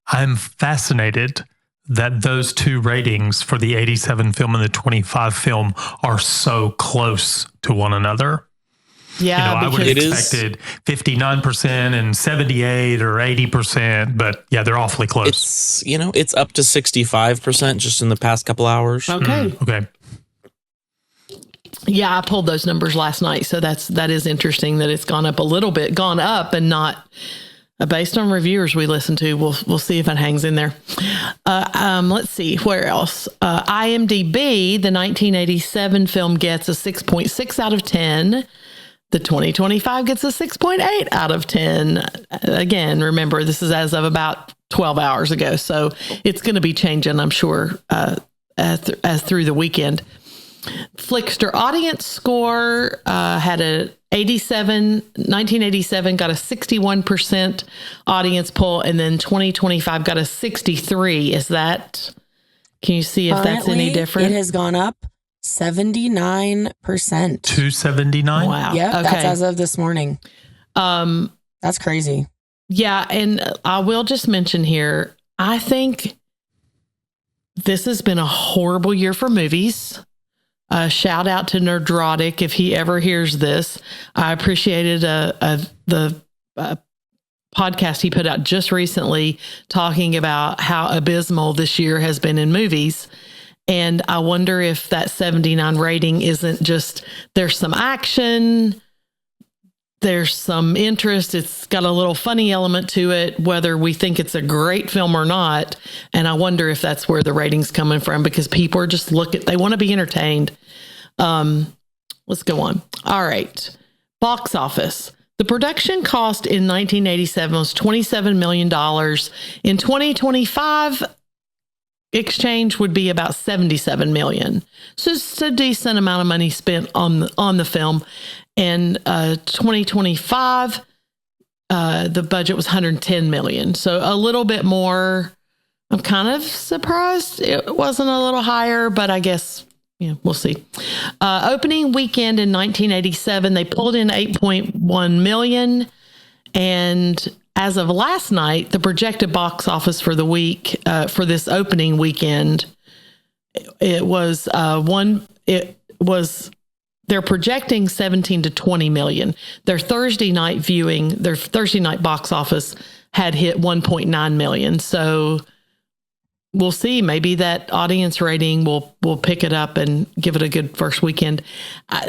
I'm fascinated that those two ratings for the 87 film and the 25 film are so close to one another. Yeah, I would have expected 59% and 78 or 80%, but yeah, they're awfully close. It's up to 65% just in the past couple hours. Okay. Okay. Yeah, I pulled those numbers last night, so that is interesting that it's gone up a little bit, gone up and not based on reviewers we listen to. We'll see if it hangs in there. Let's see where else. IMDb, the 1987 film gets a 6.6 out of 10. The 2025 gets a 6.8 out of 10. Again, remember, this is as of about 12 hours ago, so it's going to be changing, I'm sure, as through the weekend. Flickster audience score had a 1987 got a 61% audience poll, and then 2025 got a 63. Can you see if that's any different? It has gone up 79%. 279? Wow. Yep, okay. That's as of this morning. That's crazy. Yeah, and I will just mention here, I think this has been a horrible year for movies. Shout out to Nerdrotic if he ever hears this. I appreciated the podcast he put out just recently talking about how abysmal this year has been in movies. And I wonder if that 79 rating isn't just, there's some action, there's some interest. It's got a little funny element to it, whether we think it's a great film or not. And I wonder if that's where the rating's coming from, because people are just they want to be entertained. Let's go on. All right. Box office. The production cost in 1987 was $27 million. In 2025, exchange would be about $77 million. So it's a decent amount of money spent on the film. And 2025 the budget was $110 million. So a little bit more. I'm kind of surprised it wasn't a little higher, but I guess, we'll see. Opening weekend in 1987, they pulled in $8.1 million. And as of last night, the projected box office for the week, for this opening weekend, they're projecting 17 to 20 million. Their Thursday night box office had hit 1.9 million. So we'll see. Maybe that audience rating will pick it up and give it a good first weekend.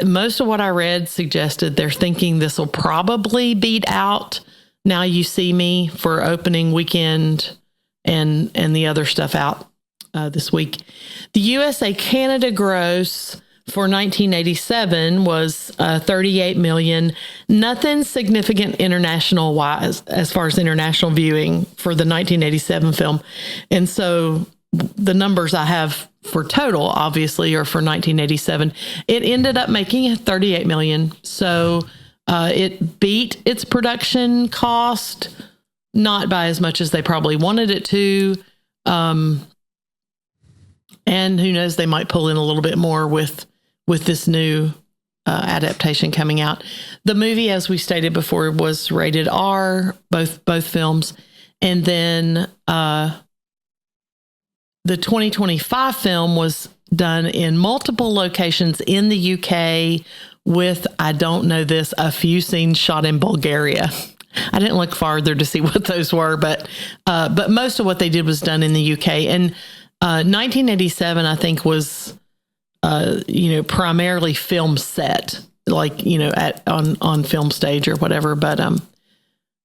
Most of what I read suggested they're thinking this will probably beat out Now You See Me for opening weekend and the other stuff out this week. The USA-Canada gross for 1987 was $38 million. Nothing significant international-wise as far as international viewing for the 1987 film. And so the numbers I have for total, obviously, are for 1987. It ended up making $38 million. So it beat its production cost, not by as much as they probably wanted it to. And who knows, they might pull in a little bit more with this new adaptation coming out. The movie, as we stated before, was rated R, both films. And then the 2025 film was done in multiple locations in the UK with, I don't know this, a few scenes shot in Bulgaria. I didn't look farther to see what those were, but most of what they did was done in the UK. And 1987, I think, was primarily film set, like, on film stage or whatever. But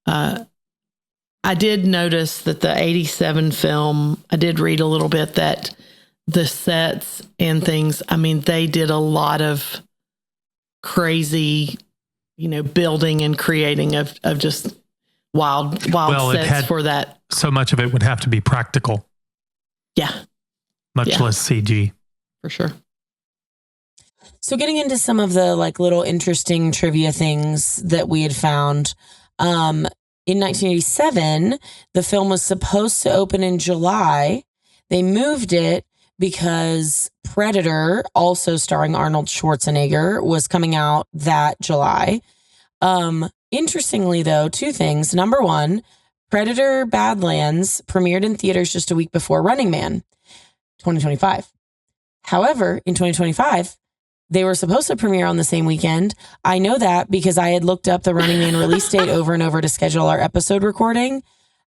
I did notice that the 87 film, I did read a little bit that the sets and things, I mean, they did a lot of crazy, building and creating of just wild sets for that. So much of it would have to be practical. Yeah. Much less CG. For sure. So getting into some of the little interesting trivia things that we had found, in 1987, the film was supposed to open in July. They moved it because Predator, also starring Arnold Schwarzenegger, was coming out that July. Interestingly, though, two things. Number one, Predator Badlands premiered in theaters just a week before Running Man, 2025. However, in 2025, they were supposed to premiere on the same weekend. I know that because I had looked up the Running Man release date over and over to schedule our episode recording,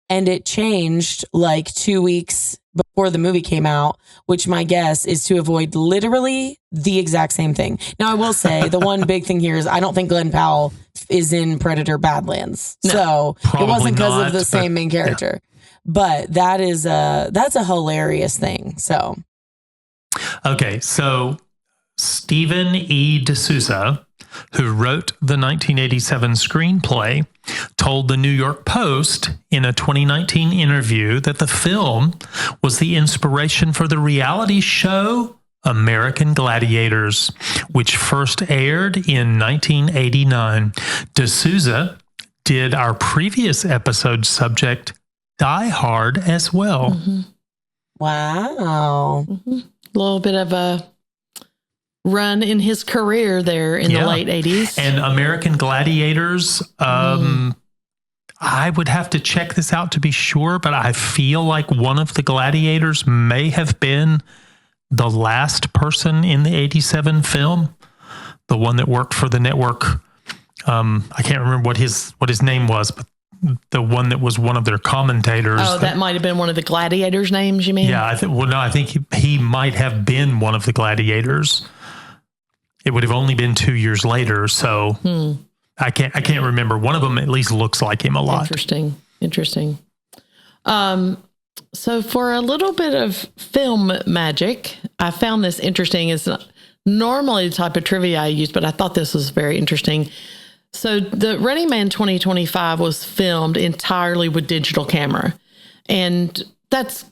and it changed 2 weeks before the movie came out, which my guess is to avoid literally the exact same thing. Now, I will say the one big thing here is I don't think Glenn Powell is in Predator Badlands. No, so it wasn't because of the same main character. Yeah. But that's a hilarious thing. So. Okay, so Stephen E. D'Souza, who wrote the 1987 screenplay, told the New York Post in a 2019 interview that the film was the inspiration for the reality show American Gladiators, which first aired in 1989. D'Souza did our previous episode subject, Die Hard, as well. Mm-hmm. Wow. Mm-hmm. A little bit of a run in his career there in the late 80s. And American Gladiators, I would have to check this out to be sure, but I feel like one of the gladiators may have been the last person in the 87 film, the one that worked for the network. I can't remember what his name was, but the one that was one of their commentators. Oh, that might have been one of the gladiators' names, you mean? Yeah, I think he might have been one of the gladiators. It would have only been 2 years later, so I can't remember. One of them at least looks like him a lot. Interesting. So for a little bit of film magic, I found this interesting. It's not normally the type of trivia I use, but I thought this was very interesting. So the Running Man 2025 was filmed entirely with digital camera, and that's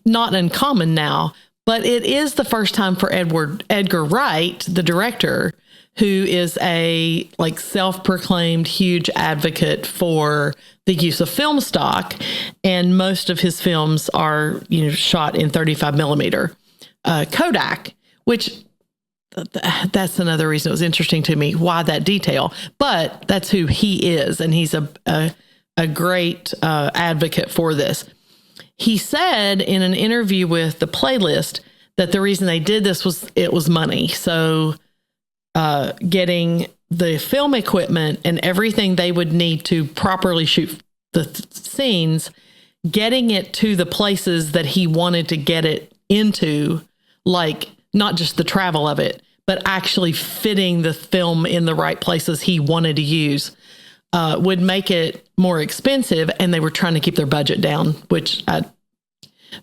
not uncommon now. But it is the first time for Edgar Wright, the director, who is a like self-proclaimed huge advocate for the use of film stock, and most of his films are shot in 35 millimeter Kodak, which that's another reason it was interesting to me why that detail. But that's who he is, and he's a great advocate for this. He said in an interview with the Playlist that the reason they did this was it was money. So getting the film equipment and everything they would need to properly shoot the scenes, getting it to the places that he wanted to get it into, like not just the travel of it, but actually fitting the film in the right places he wanted to use, would make it more expensive. And they were trying to keep their budget down, which I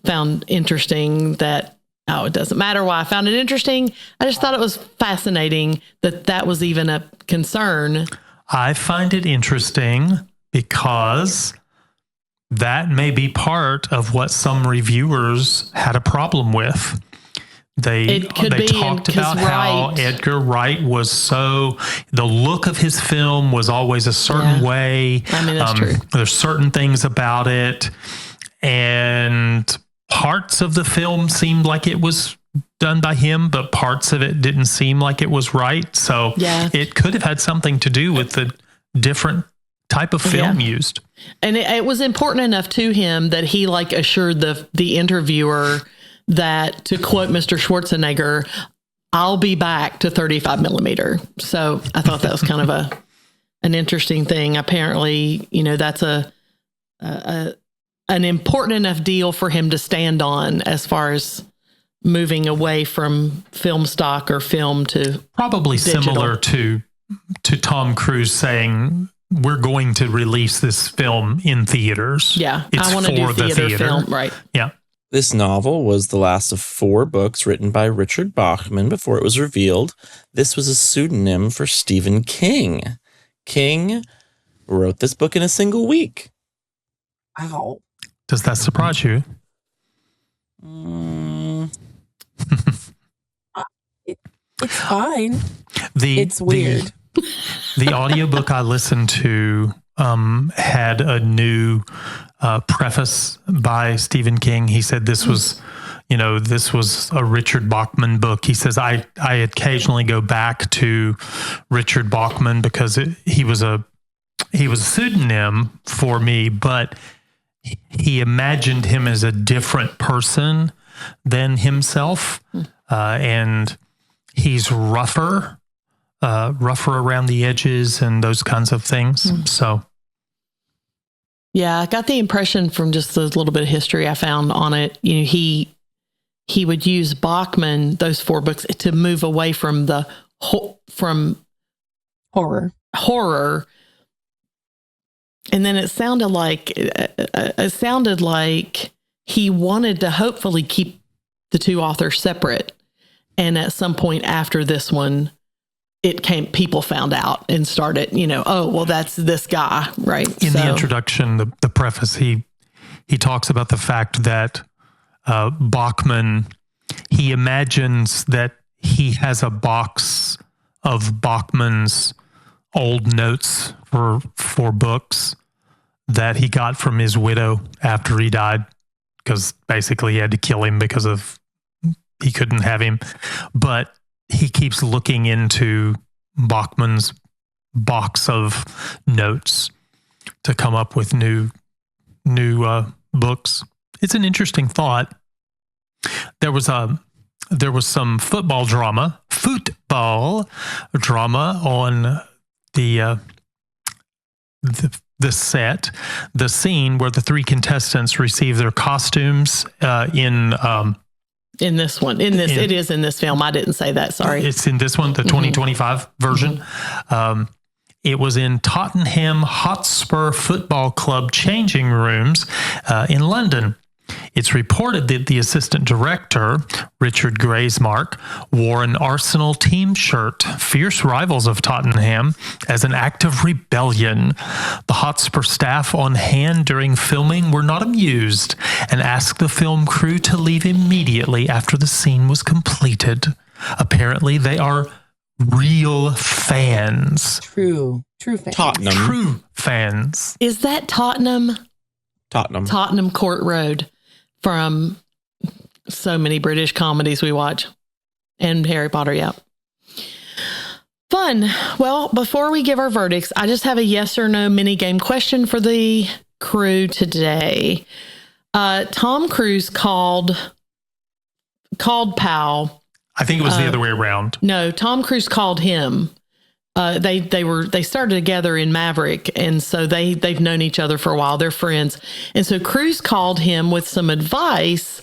found interesting that, it doesn't matter why I found it interesting. I just thought it was fascinating that was even a concern. I find it interesting because that may be part of what some reviewers had a problem with. They talked about how Edgar Wright was the look of his film was always a certain way. I mean, that's true. There's certain things about it, and parts of the film seemed like it was done by him, but parts of it didn't seem like it was right. So it could have had something to do with the different type of film used. And it was important enough to him that he assured the interviewer that, to quote Mr. Schwarzenegger, I'll be back to 35 millimeter. So I thought that was kind of an interesting thing. Apparently, that's an important enough deal for him to stand on as far as moving away from film stock or film to probably digital. Similar to Tom Cruise saying, we're going to release this film in theaters. Yeah. It's I want to do theater film. Right. Yeah. This novel was the last of 4 books written by Richard Bachman before it was revealed this was a pseudonym for Stephen King. King wrote this book in a single week. Wow. Does that surprise you? It's fine. It's weird. The audiobook I listened to had a new preface by Stephen King. He said this was a Richard Bachman book. He says, I occasionally go back to Richard Bachman because he was a pseudonym for me, but he imagined him as a different person than himself. And he's rougher around the edges and those kinds of things. So. Yeah, I got the impression from just the little bit of history I found on it. He would use Bachman, those 4 books, to move away from from horror. And then it sounded like he wanted to hopefully keep the 2 authors separate. And at some point after this one, people found out and started, that's this guy, right? In the introduction, the preface, he talks about the fact that Bachman, he imagines that he has a box of Bachman's old notes for books that he got from his widow after he died, because basically he had to kill him because he couldn't have him. But he keeps looking into Bachman's box of notes to come up with new books. It's an interesting thought. There was some football drama on the set, the scene where the 3 contestants receive their costumes in this one. It is in this film. I didn't say that. Sorry. It's in this one, the 2025 version. It was in Tottenham Hotspur Football Club changing rooms in London. It's reported that the assistant director, Richard Graysmark, wore an Arsenal team shirt, fierce rivals of Tottenham, as an act of rebellion. The Hotspur staff on hand during filming were not amused and asked the film crew to leave immediately after the scene was completed. Apparently, they are real fans. True fans. Tottenham. True fans. Is that Tottenham Court Road from so many British comedies we watch and Harry Potter? Yeah. Fun. Well, before we give our verdicts, I just have a yes or no mini game question for the crew today. Tom Cruise called Powell. I think it was the other way around. No, Tom Cruise called him. They started together in Maverick, and so they've known each other for a while. They're friends, and so Cruise called him with some advice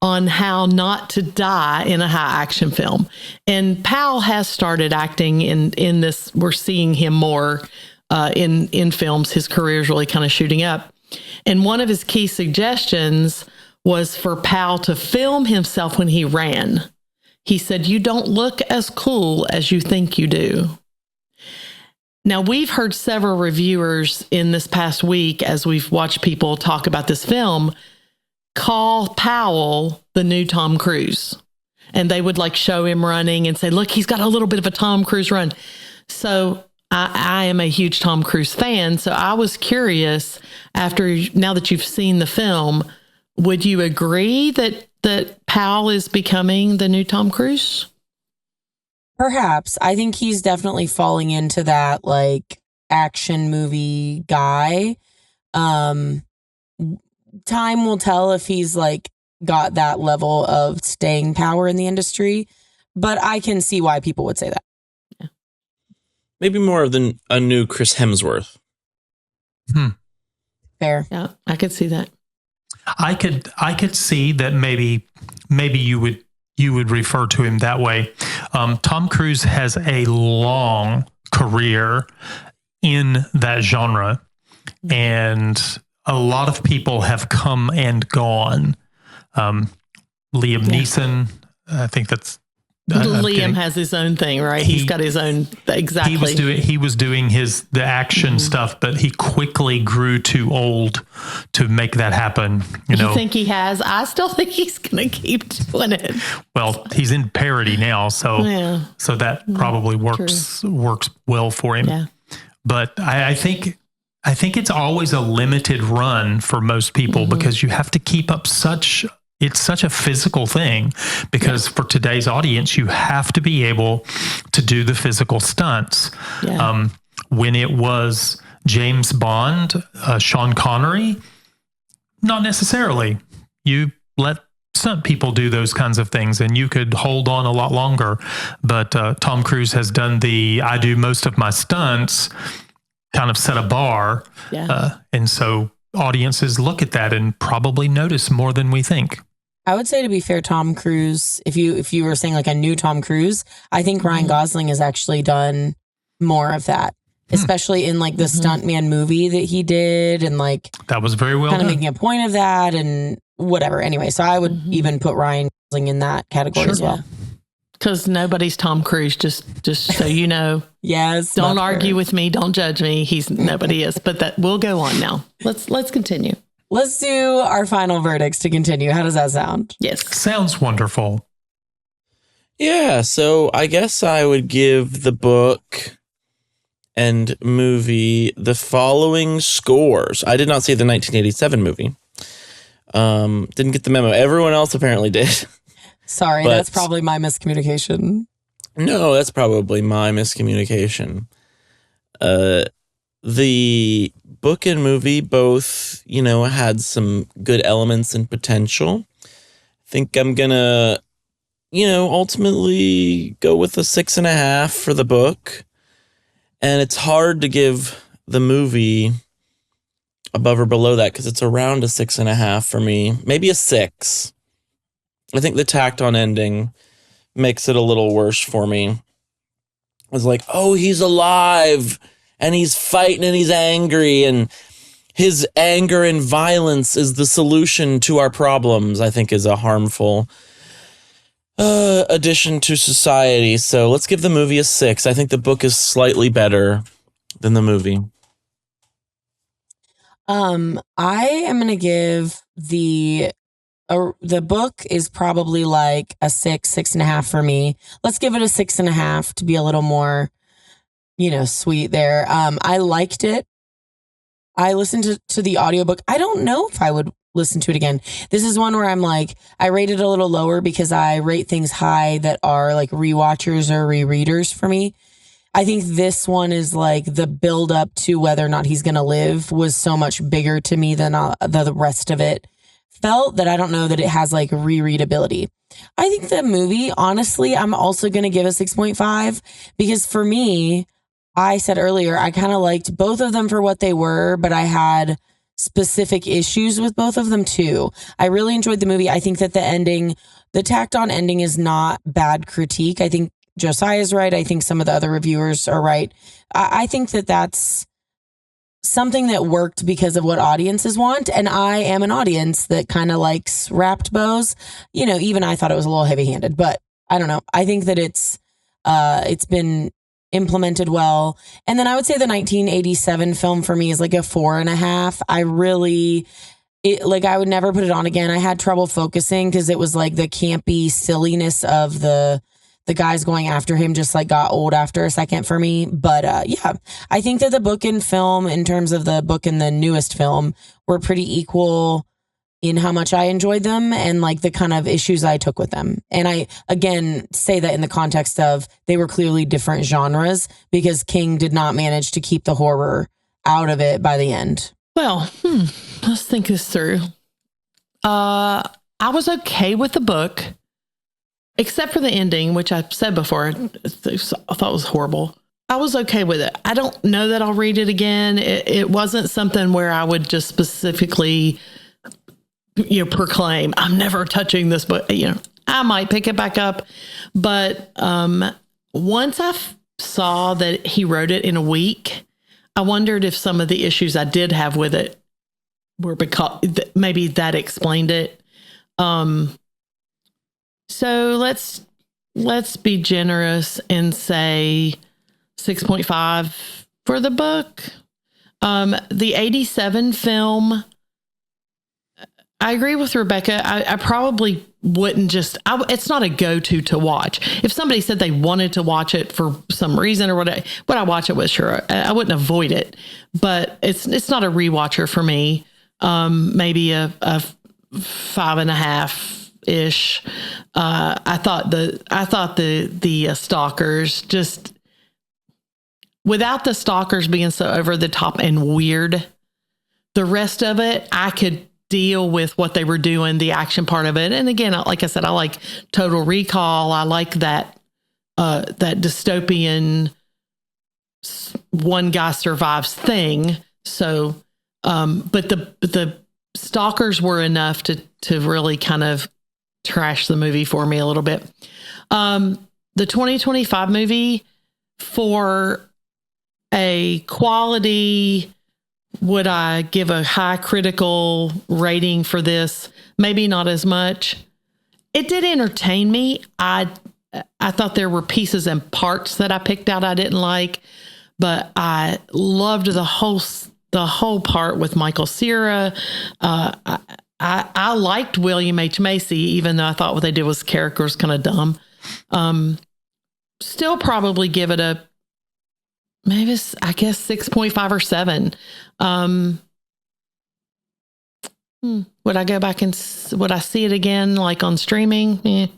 on how not to die in a high action film. And Powell has started acting in this. We're seeing him more in films. His career is really kind of shooting up. And one of his key suggestions was for Powell to film himself when he ran. He said, "You don't look as cool as you think you do." Now, we've heard several reviewers in this past week, as we've watched people talk about this film, call Powell the new Tom Cruise. And they would like show him running and say, look, he's got a little bit of a Tom Cruise run. So I am a huge Tom Cruise fan. So I was curious, now that you've seen the film, would you agree that Powell is becoming the new Tom Cruise? Perhaps. I think he's definitely falling into that like action movie guy. Time will tell if he's like got that level of staying power in the industry, but I can see why people would say that. Yeah. Maybe more of a new Chris Hemsworth. Fair. Yeah, I could see that. I could see that maybe you would refer to him that way. Tom Cruise has a long career in that genre, and a lot of people have come and gone. Liam Neeson, I think that's Liam has his own thing, right? He's got his own, exactly. He was doing the action stuff, but he quickly grew too old to make that happen. You think he has? I still think he's going to keep doing it. Well, he's in parody now, so that probably works well for him. Yeah. But I think it's always a limited run for most people because you have to keep up it's such a physical thing because for today's audience, you have to be able to do the physical stunts. Yeah. When it was James Bond, Sean Connery, not necessarily. You let stunt people do those kinds of things and you could hold on a lot longer. But Tom Cruise has done I do most of my stunts, kind of set a bar. Yeah. And so audiences look at that and probably notice more than we think. I would say, to be fair, Tom Cruise, if you were saying like a new Tom Cruise, I think Ryan Gosling has actually done more of that, especially in like the Stuntman movie that he did, and like that was very well kind of done. making a point of that and whatever. Anyway, so I would even put Ryan Gosling in that category as well. Because nobody's Tom Cruise, just so you know. Yes. Don't argue with me. Don't judge me. Nobody is. But that we'll go on now. Let's continue. Let's do our final verdicts to continue. How does that sound? Yes. Sounds wonderful. Yeah, so I guess I would give the book and movie the following scores. I did not see the 1987 movie. Didn't get the memo. Everyone else apparently did. Sorry, that's probably my miscommunication. No, that's probably my miscommunication. The book and movie both, had some good elements and potential. I think I'm gonna, ultimately go with a 6.5 for the book. And it's hard to give the movie above or below that because it's around a 6.5 for me. Maybe a 6. I think the tacked on ending makes it a little worse for me. It's like, oh, he's alive and he's fighting and he's angry and his anger and violence is the solution to our problems, I think is a harmful addition to society. So let's give the movie a 6. I think the book is slightly better than the movie. I am going to give the the book is probably like a 6.5 for me. Let's give it a 6.5 to be a little more, sweet there. I liked it. I listened to the audiobook. I don't know if I would listen to it again. This is one where I'm like, I rate it a little lower because I rate things high that are like rewatchers or rereaders for me. I think this one is like the build up to whether or not he's going to live was so much bigger to me than the rest of it felt, that I don't know that it has like rereadability. I think the movie, honestly, I'm also going to give a 6.5 because for me, I said earlier, I kind of liked both of them for what they were, but I had specific issues with both of them too. I really enjoyed the movie. I think that the tacked on ending is not bad critique. I think Josiah is right. I think some of the other reviewers are right. I think that that's something that worked because of what audiences want. And I am an audience that kind of likes wrapped bows. Even I thought it was a little heavy handed, but I don't know. I think that it's been implemented well. And then I would say the 1987 film for me is like a 4.5. I would never put it on again. I had trouble focusing because it was like the campy silliness of the guys going after him just like got old after a second for me. But yeah, I think that the book and film, in terms of the book and the newest film, were pretty equal in how much I enjoyed them and like the kind of issues I took with them. And I, again, say that in the context of they were clearly different genres because King did not manage to keep the horror out of it by the end. Well, let's think this through. I was okay with the book, except for the ending, which I said before, I thought was horrible. I was okay with it. I don't know that I'll read it again. It wasn't something where I would just specifically proclaim, I'm never touching this book. I might pick it back up. But once I saw that he wrote it in a week, I wondered if some of the issues I did have with it were because maybe that explained it. So let's be generous and say 6.5 for the book. The 87 film, I agree with Rebekah. I probably wouldn't it's not a go-to to watch. If somebody said they wanted to watch it for some reason or whatever, would I watch it with? Sure. I wouldn't avoid it, but it's not a rewatcher for me. Maybe a 5.5 ish. I thought the stalkers, just without the stalkers being so over the top and weird, the rest of it, I could deal with what they were doing, the action part of it. And again, like I said, I like Total Recall. I like that dystopian one guy survives thing. So, but the stalkers were enough to really kind of trash the movie for me a little bit. The 2025 movie, for a quality, would I give a high critical rating for this? Maybe not as much. It did entertain me. I thought there were pieces and parts that I picked out I didn't like, but I loved the whole part with Michael Cera. I liked William H. Macy, even though I thought what they did was character was kind of dumb. Still probably give it a, maybe I guess 6.5 or 7. Would I go back and would I see it again, like on streaming?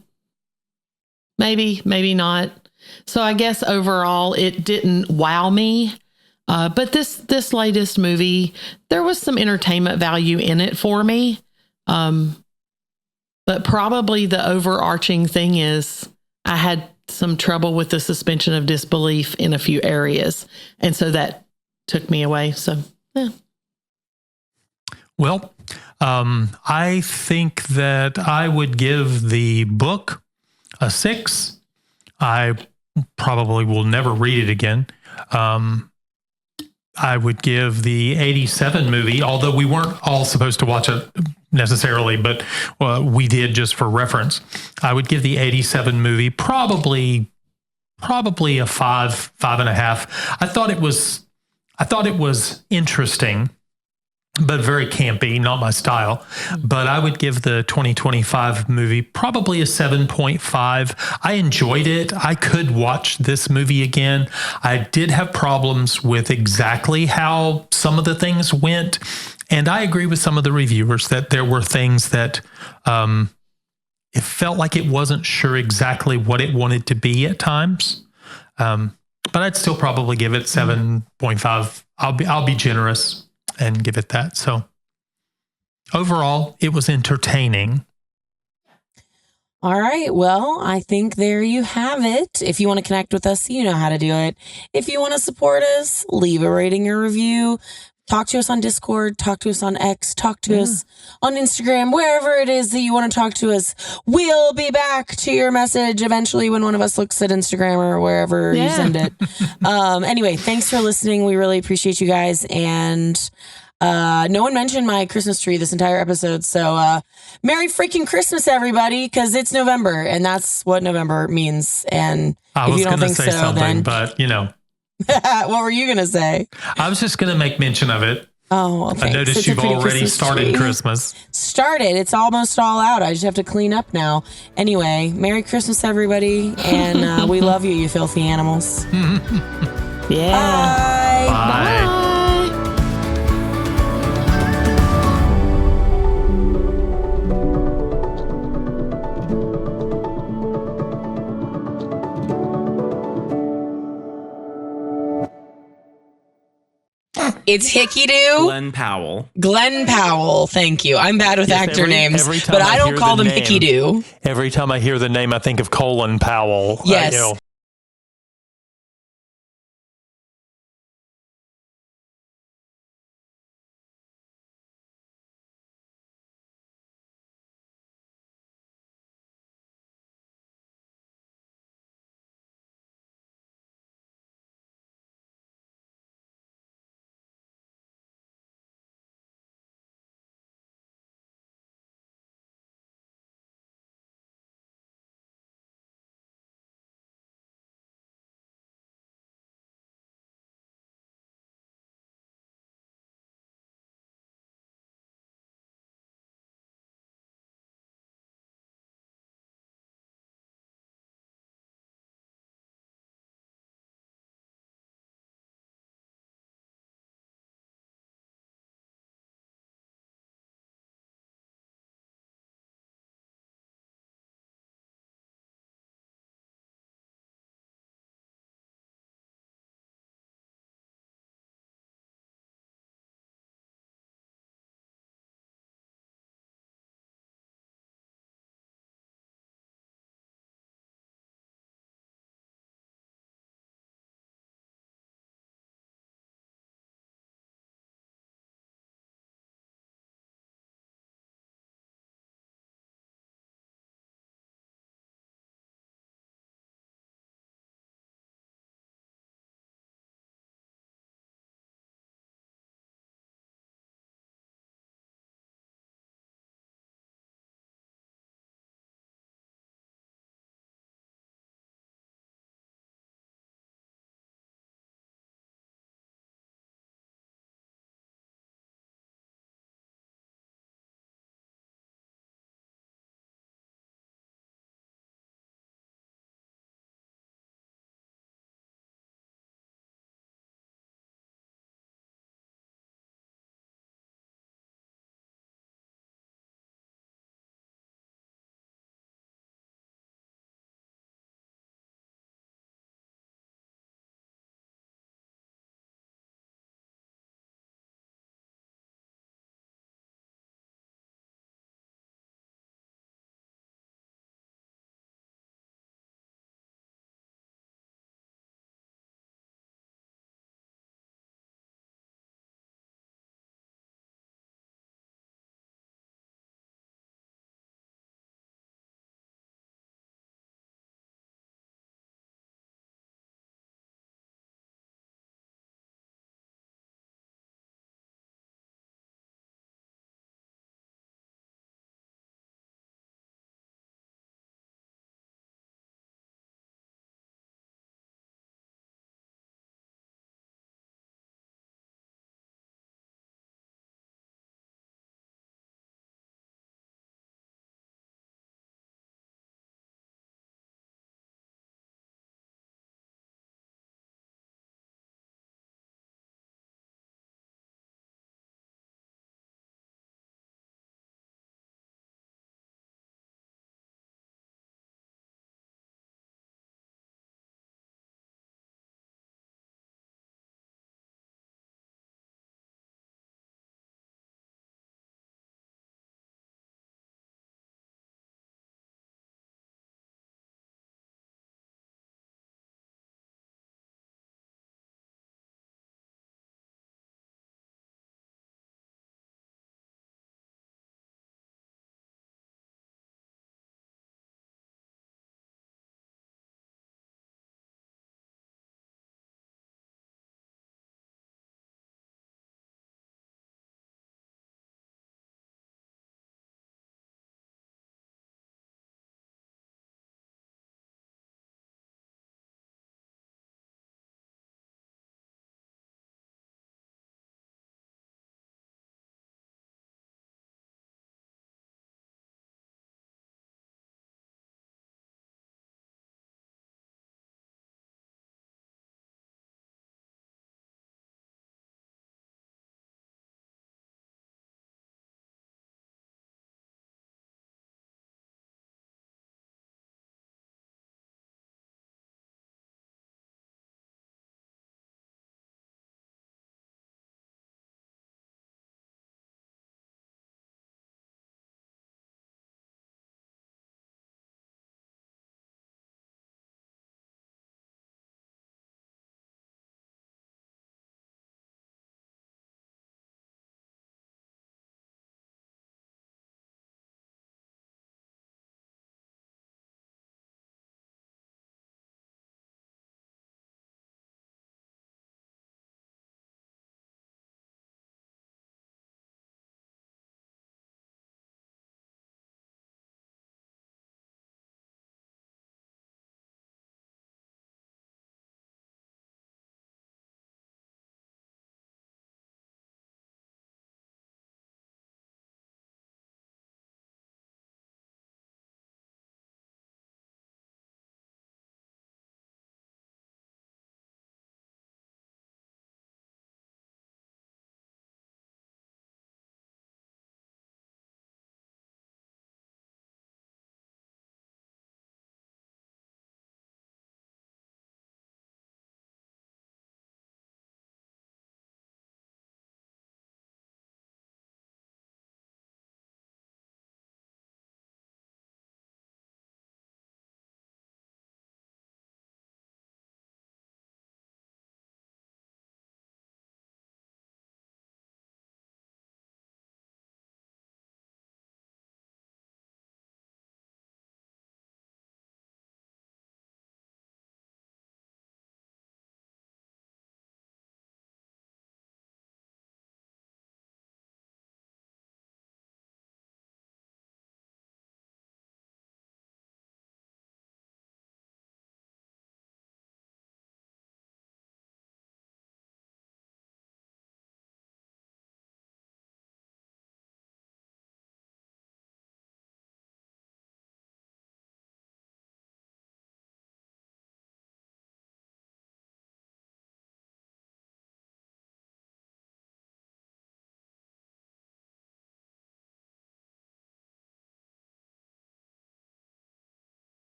Maybe not. So I guess overall it didn't wow me. But this latest movie, there was some entertainment value in it for me. But probably the overarching thing is I had some trouble with the suspension of disbelief in a few areas. And so that took me away. So, yeah. Well, I think that I would give the book a 6. I probably will never read it again. I would give the 87 movie, although we weren't all supposed to watch it necessarily, but we did just for reference. I would give the 87 movie probably a 5.5. I thought it was interesting. but very campy, not my style. But I would give the 2025 movie probably a 7.5. I enjoyed it. I could watch this movie again. I did have problems with exactly how some of the things went. And I agree with some of the reviewers that there were things that it felt like it wasn't sure exactly what it wanted to be at times. But I'd still probably give it 7.5. I'll be generous and give it that. So overall, it was entertaining. All right. Well, I think there you have it. If you want to connect with us, you know how to do it. If you want to support us, leave a rating or review. Talk to us on Discord, talk to us on X, talk to us on Instagram, wherever it is that you want to talk to us. We'll be back to your message eventually when one of us looks at Instagram or wherever you send it. Anyway, thanks for listening. We really appreciate you guys. And no one mentioned my Christmas tree this entire episode. So Merry freaking Christmas, everybody, because it's November and that's what November means. And I if was you don't going to think say so, something, then but you know. what were you going to say? I was just going to make mention of it. Oh, okay. I noticed you've already started Christmas. Started. It's almost all out. I just have to clean up now. Anyway, Merry Christmas, everybody. And we love you, you filthy animals. Yeah. Bye. Bye. Bye. It's Hickey Doo. Glenn Powell. Glenn Powell. Thank you. I'm bad with actor names, every time but I don't hear call the them name- Hickey Doo. Every time I hear the name, I think of Colin Powell. Yes.